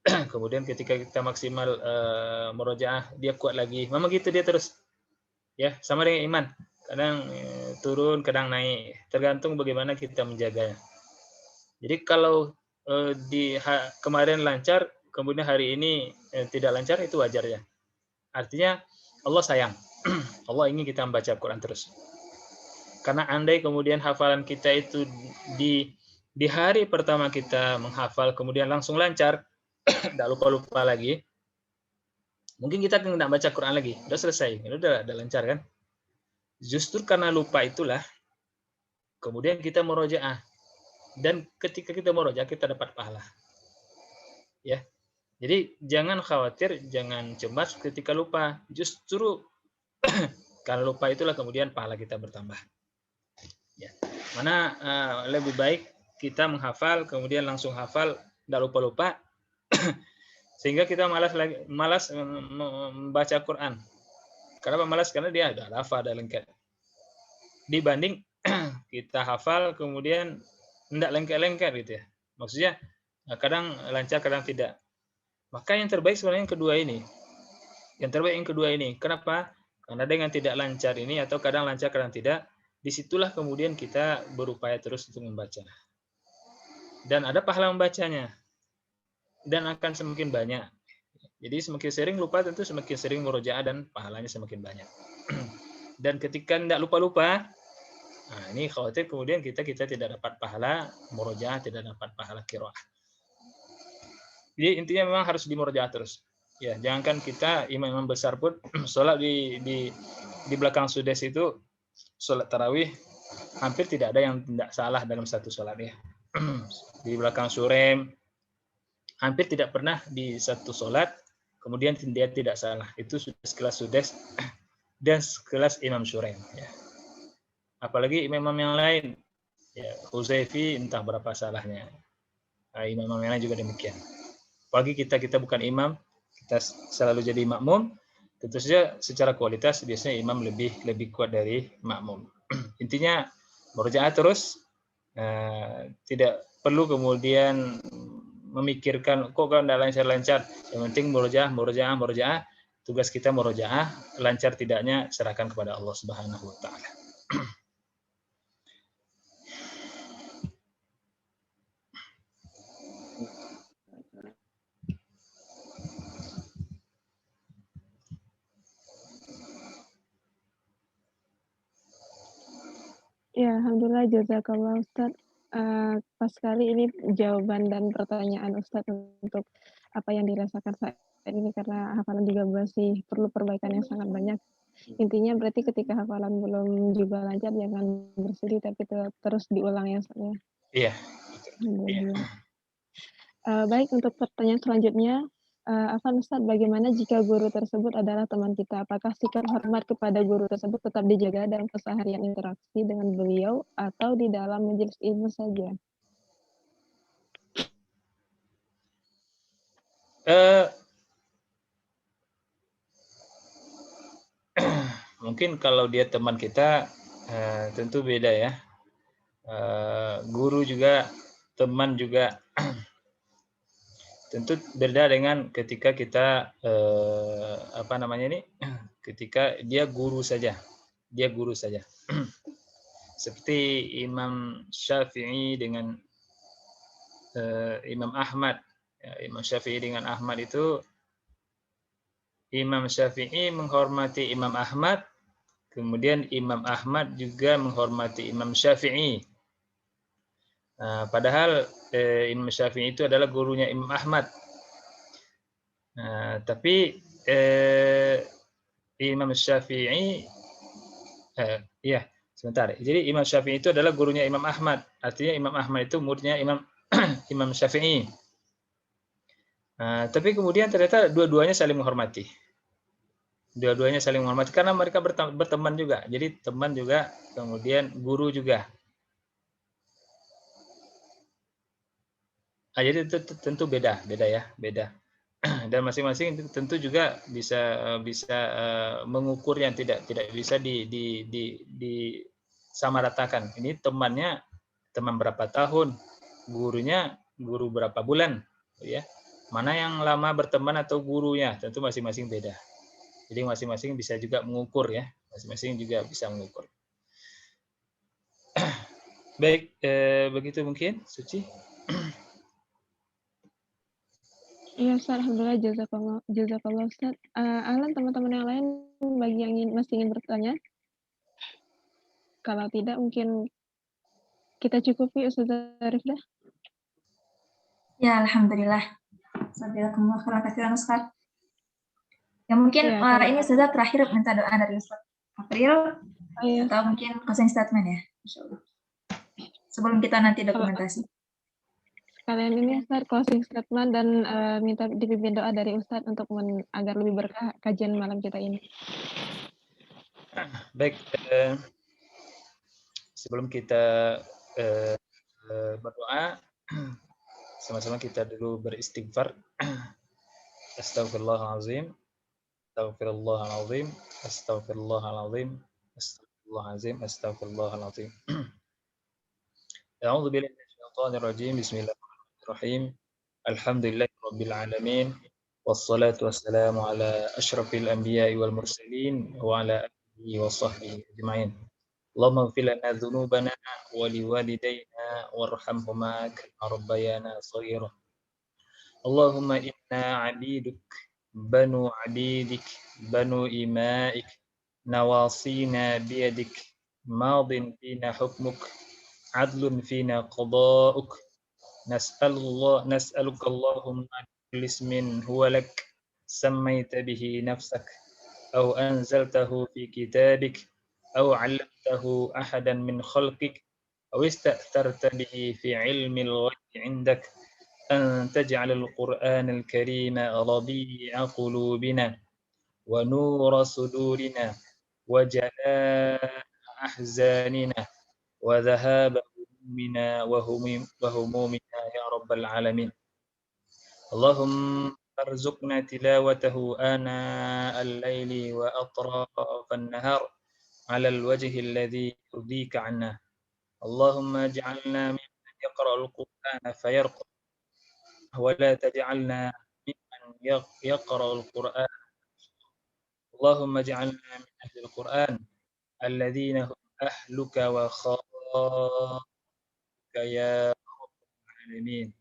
S6: Kemudian ketika kita maksimal murojaah, dia kuat lagi. Memang gitu dia terus. Ya, sama dengan iman. Kadang turun, kadang naik. Tergantung bagaimana kita menjaganya. Jadi kalau kemarin lancar, kemudian hari ini tidak lancar, itu wajar ya. Artinya Allah sayang. Allah ingin kita membaca Al-Quran terus. Karena andai kemudian hafalan kita itu di hari pertama kita menghafal, kemudian langsung lancar, tidak lupa-lupa lagi, mungkin kita tidak baca Quran lagi. Udah selesai, udah lancar kan. Justru karena lupa itulah, kemudian kita murojaah. Dan ketika kita murojaah, kita dapat pahala. Ya. Jadi jangan khawatir, jangan cemas ketika lupa. Justru kalau lupa itulah kemudian pahala kita bertambah. Ya. Mana lebih baik kita menghafal, kemudian langsung hafal, tidak lupa-lupa, sehingga kita malas membaca Quran. Kenapa malas? Karena dia ada hafal, ada lengket. Dibanding kita hafal, kemudian tidak lengket-lengket gitu ya. Maksudnya kadang lancar, kadang tidak. Maka yang terbaik sebenarnya yang kedua ini. Yang terbaik yang kedua ini. Kenapa? Karena dengan tidak lancar ini, atau kadang lancar, kadang tidak, disitulah kemudian kita berupaya terus untuk membaca. Dan ada pahala membacanya. Dan akan semakin banyak. Jadi semakin sering lupa tentu semakin sering murojaah dan pahalanya semakin banyak. Dan ketika tidak lupa-lupa, nah ini khawatir kemudian kita tidak dapat pahala murojaah, tidak dapat pahala qiraah. Jadi intinya memang harus dimurojaah terus. Ya, jangankan kita imam-imam besar pun sholat di belakang sudes itu sholat tarawih hampir tidak ada yang tidak salah dalam satu sholat ya. Di belakang surem hampir tidak pernah di satu sholat kemudian dia tidak salah. Itu sudah sekelas sudes dan sekelas imam surem. Ya. Apalagi imam-imam yang lain, ya, Huzaifi entah berapa salahnya. Nah, imam-imam yang lain juga demikian. Apalagi kita bukan imam, kita selalu jadi makmum. Tentu saja secara kualitas biasanya imam lebih kuat dari makmum. Intinya murojaah terus, tidak perlu kemudian memikirkan kok kan tidak lancar. Yang penting murojaah. Tugas kita murojaah, lancar tidaknya serahkan kepada Allah Subhanahu wa taala.
S1: Ya, alhamdulillah, jazakallah Ustaz. Pas sekali ini jawaban dan pertanyaan Ustaz untuk apa yang dirasakan saat ini, karena hafalan juga masih perlu perbaikan yang sangat banyak. Intinya berarti ketika hafalan belum juga lancar, jangan bersedih, tapi terus diulang ya Ustaz ya.
S6: Iya.
S1: Alhamdulillah. Baik, untuk pertanyaan selanjutnya, Afan Ustaz, bagaimana jika guru tersebut adalah teman kita? Apakah sikap hormat kepada guru tersebut tetap dijaga dalam keseharian interaksi dengan beliau atau di dalam majelis ilmu saja?
S6: Mungkin kalau dia teman kita tentu beda ya. Guru juga, teman juga tentu beda dengan ketika kita ketika dia guru saja. Seperti Imam Syafi'i dengan Imam Ahmad. Ya, Imam Syafi'i dengan Ahmad itu, Imam Syafi'i menghormati Imam Ahmad, kemudian Imam Ahmad juga menghormati Imam Syafi'i. Padahal Imam Syafi'i itu adalah gurunya Imam Ahmad. Tapi Imam Syafi'i, Jadi Imam Syafi'i itu adalah gurunya Imam Ahmad. Artinya Imam Ahmad itu muridnya Imam Syafi'i. Tapi kemudian ternyata dua-duanya saling menghormati. Karena mereka berteman juga. Jadi teman juga, kemudian guru juga. Jadi itu tentu beda. Dan masing-masing tentu juga bisa mengukur yang tidak bisa disamaratakan. Ini temannya teman berapa tahun, gurunya guru berapa bulan, ya. Mana yang lama berteman atau gurunya, tentu masing-masing beda. Jadi masing-masing bisa juga mengukur ya, Baik, begitu mungkin, Suci.
S1: Iya Ustaz, alhamdulillah, jazakallah Ustaz. Alan, teman-teman yang lain bagi yang masih ingin bertanya? Kalau tidak mungkin kita cukupi Ustaz Arif dah.
S2: Ya, alhamdulillah. Jazakumullah khairan katsiran Ustaz. Ya mungkin
S1: Ya,
S2: ini sudah terakhir minta doa dari Ustaz April, atau mungkin closing statement ya, insyaallah. Sebelum kita nanti dokumentasi.
S1: Kalian ini Ustaz closing statement dan minta dipimpin doa dari Ustaz untuk agar lebih berkah kajian malam kita ini.
S6: Baik, sebelum kita berdoa, sama-sama kita dulu beristighfar. Astagfirullahalazim. Astagfirullahalazim. Astagfirullahalazim. Astagfirullahalazim. Astagfirullahalazim. A'udzu billahi minasyaitonir rajim. Bismillahirrahmanirrahim. Alhamdulillahirabbil alamin. Wassalatu wassalamu ala asyrafil anbiya'i wal mursalin wa ala alihi wa sahbihi ajma'in. اللهم اغفر لنا ذنوبنا ولوالدينا وارحمهما كما ربيانا صغيرا. اللهم إنا عبيدك بنو عبيدك بنو إمائك نواصينا بيدك ماض فينا حكمك عدل فينا قضاؤك نسألك اللهم كل اسم هو لك سميت به نفسك أو أنزلته في كتابك أو علمته أحدا من خلقك أو استأثرت به في علم الغيب عندك أن تجعل القرآن الكريم ربيع قلوبنا ونور صدورنا وجلاء أحزاننا وذهاب همومنا وهمومنا يا رب العالمين. اللهم ارزقنا تلاوته آناء الليل وأطراف النهار على الوجه الذي يرضيك عنا. اللهم اجعلنا ممن يقرأ القرآن فيرقى ولا تجعلنا ممن يقرأ القرآن. اللهم اجعلنا من أهل القرآن الذين هم أهلك وخاصك يا رب العالمين.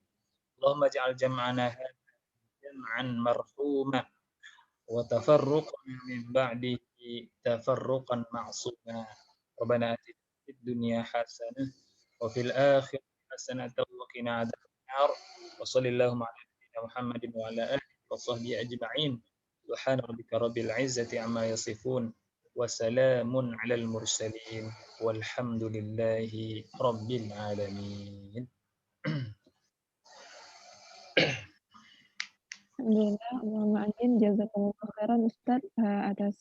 S6: اللهم اجعل جمعنا هذا جمعا مرحوما وتفرقنا من بعده تفرقا معصوما. ربنا آتنا في الدنيا حسنة وفي الآخرة حسنة وقنا عذاب النار. وصلى اللهم على نبينا محمد وعلى آله وصحبه أجمعين. سبحان ربك رب العزة عما يصفون وسلام على المرسلين والحمد لله رب العالمين.
S1: Alhamdulillah, Allahumma amin. Jazakumullah khairan Ustaz atas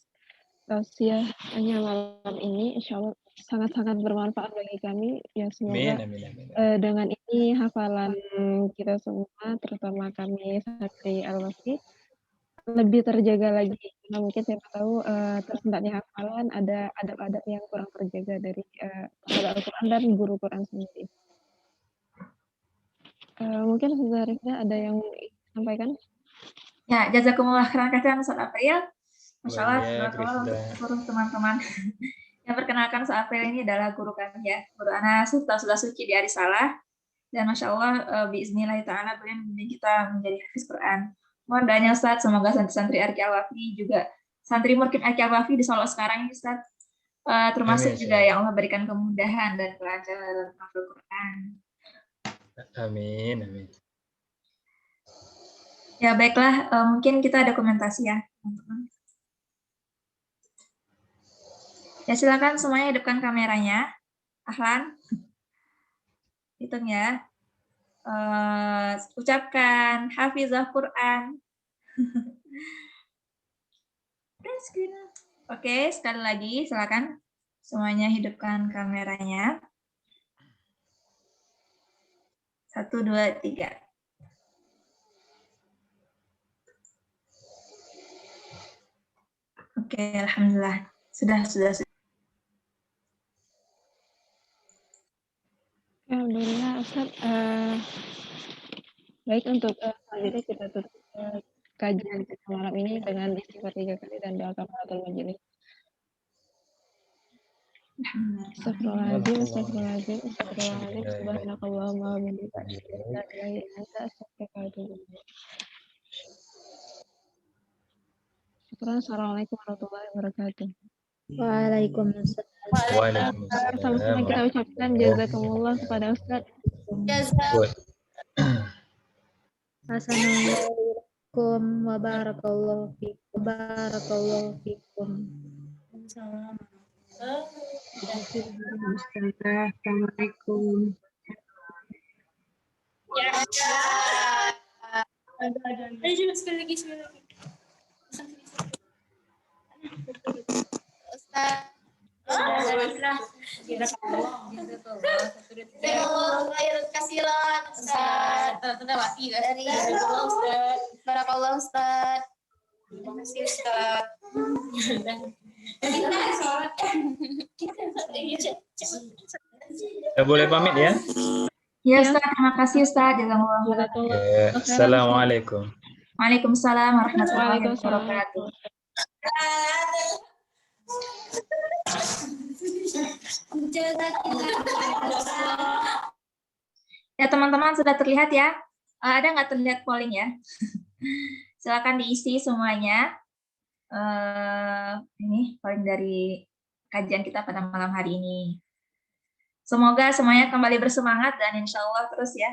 S1: tausiahnya malam ini. Insya Allah sangat-sangat bermanfaat bagi kami. Ya semoga dengan ini hafalan kita semua, terutama kami santri Al-Wafi, lebih terjaga lagi. Karena mungkin siapa tahu tersendatnya hafalan ada adab-adab yang kurang terjaga dari Al-Quran dan guru Quran sendiri. Mungkin Ustazah Rifda ada yang sampaikan?
S2: Ya, jazakumullah khairan katsiran Ustaz April. Masyaallah, seluruh teman-teman. Yang perkenalkan Ustaz April ini adalah guru kami ya. Guru Ana sudah suci di Arisalah. Dan Masya Allah, biiznillah ta'ala beliau membimbing kita menjadi hafiz Quran. Mohon doanya Ustaz, semoga santri-santri Arki Al-Wafi juga, santri murkib Arki Al-Wafi di Solo sekarang ini Ustaz, termasuk juga yang Allah berikan kemudahan dan kelancaran dalam menghafal Quran.
S6: Amin, amin.
S2: Ya baiklah, mungkin kita ada komentasi ya teman-teman. Ya silakan semuanya hidupkan kameranya. Ahlan. Hitung ya. Ucapkan hafizah Quran. Oke, sekali lagi silakan semuanya hidupkan kameranya. 1, 2, 3. Oke, alhamdulillah. Sudah.
S1: Alhamdulillah, Ustaz. Baik, untuk selanjutnya kita tutup kajian kita malam ini dengan istighfar 3 kali dan doa kafaratul majelis. Astagfirullahaladzim, subhanakallahumma wa bihamdika asyhadu an la ilaha illa anta astaghfiruka wa atubu ilaik. Assalamualaikum warahmatullahi wabarakatuh.
S3: Waalaikumsalam.
S1: Sama-sama kita ucapkan jazakumullah kepada Ustaz.
S3: Assalamualaikum warahmatullahi wabarakatuh.
S1: Assalamualaikum.
S4: Sekali lagi. Ustaz. Kasihan Ustaz. Dari Barakallah Ustaz. Terima kasih Ustaz.
S6: Boleh pamit ya?
S2: Ya Ustaz, terima kasih Ustaz. Jazakumullah.
S6: Assalamualaikum.
S2: Waalaikumsalam warahmatullahi wabarakatuh. Ya teman-teman sudah terlihat ya? Ada nggak terlihat polling ya? Silakan diisi semuanya. Ini polling dari kajian kita pada malam hari ini. Semoga semuanya kembali bersemangat dan insya Allah terus ya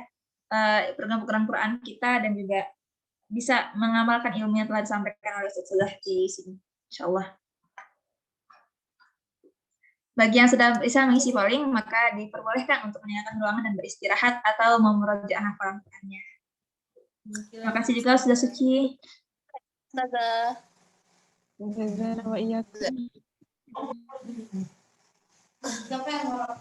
S2: program-program Quran kita dan juga bisa mengamalkan ilmu yang telah disampaikan oleh Ustaz di sini. Insya Allah. Bagi yang sudah bisa mengisi polling, maka diperbolehkan untuk meninggalkan ruangan dan beristirahat atau memurojaah hafalan Qurannya. Terima kasih juga sudah Suci.
S4: Ustazah.
S1: Jazakallahu wa iyyakum.
S4: Siapa yang mau?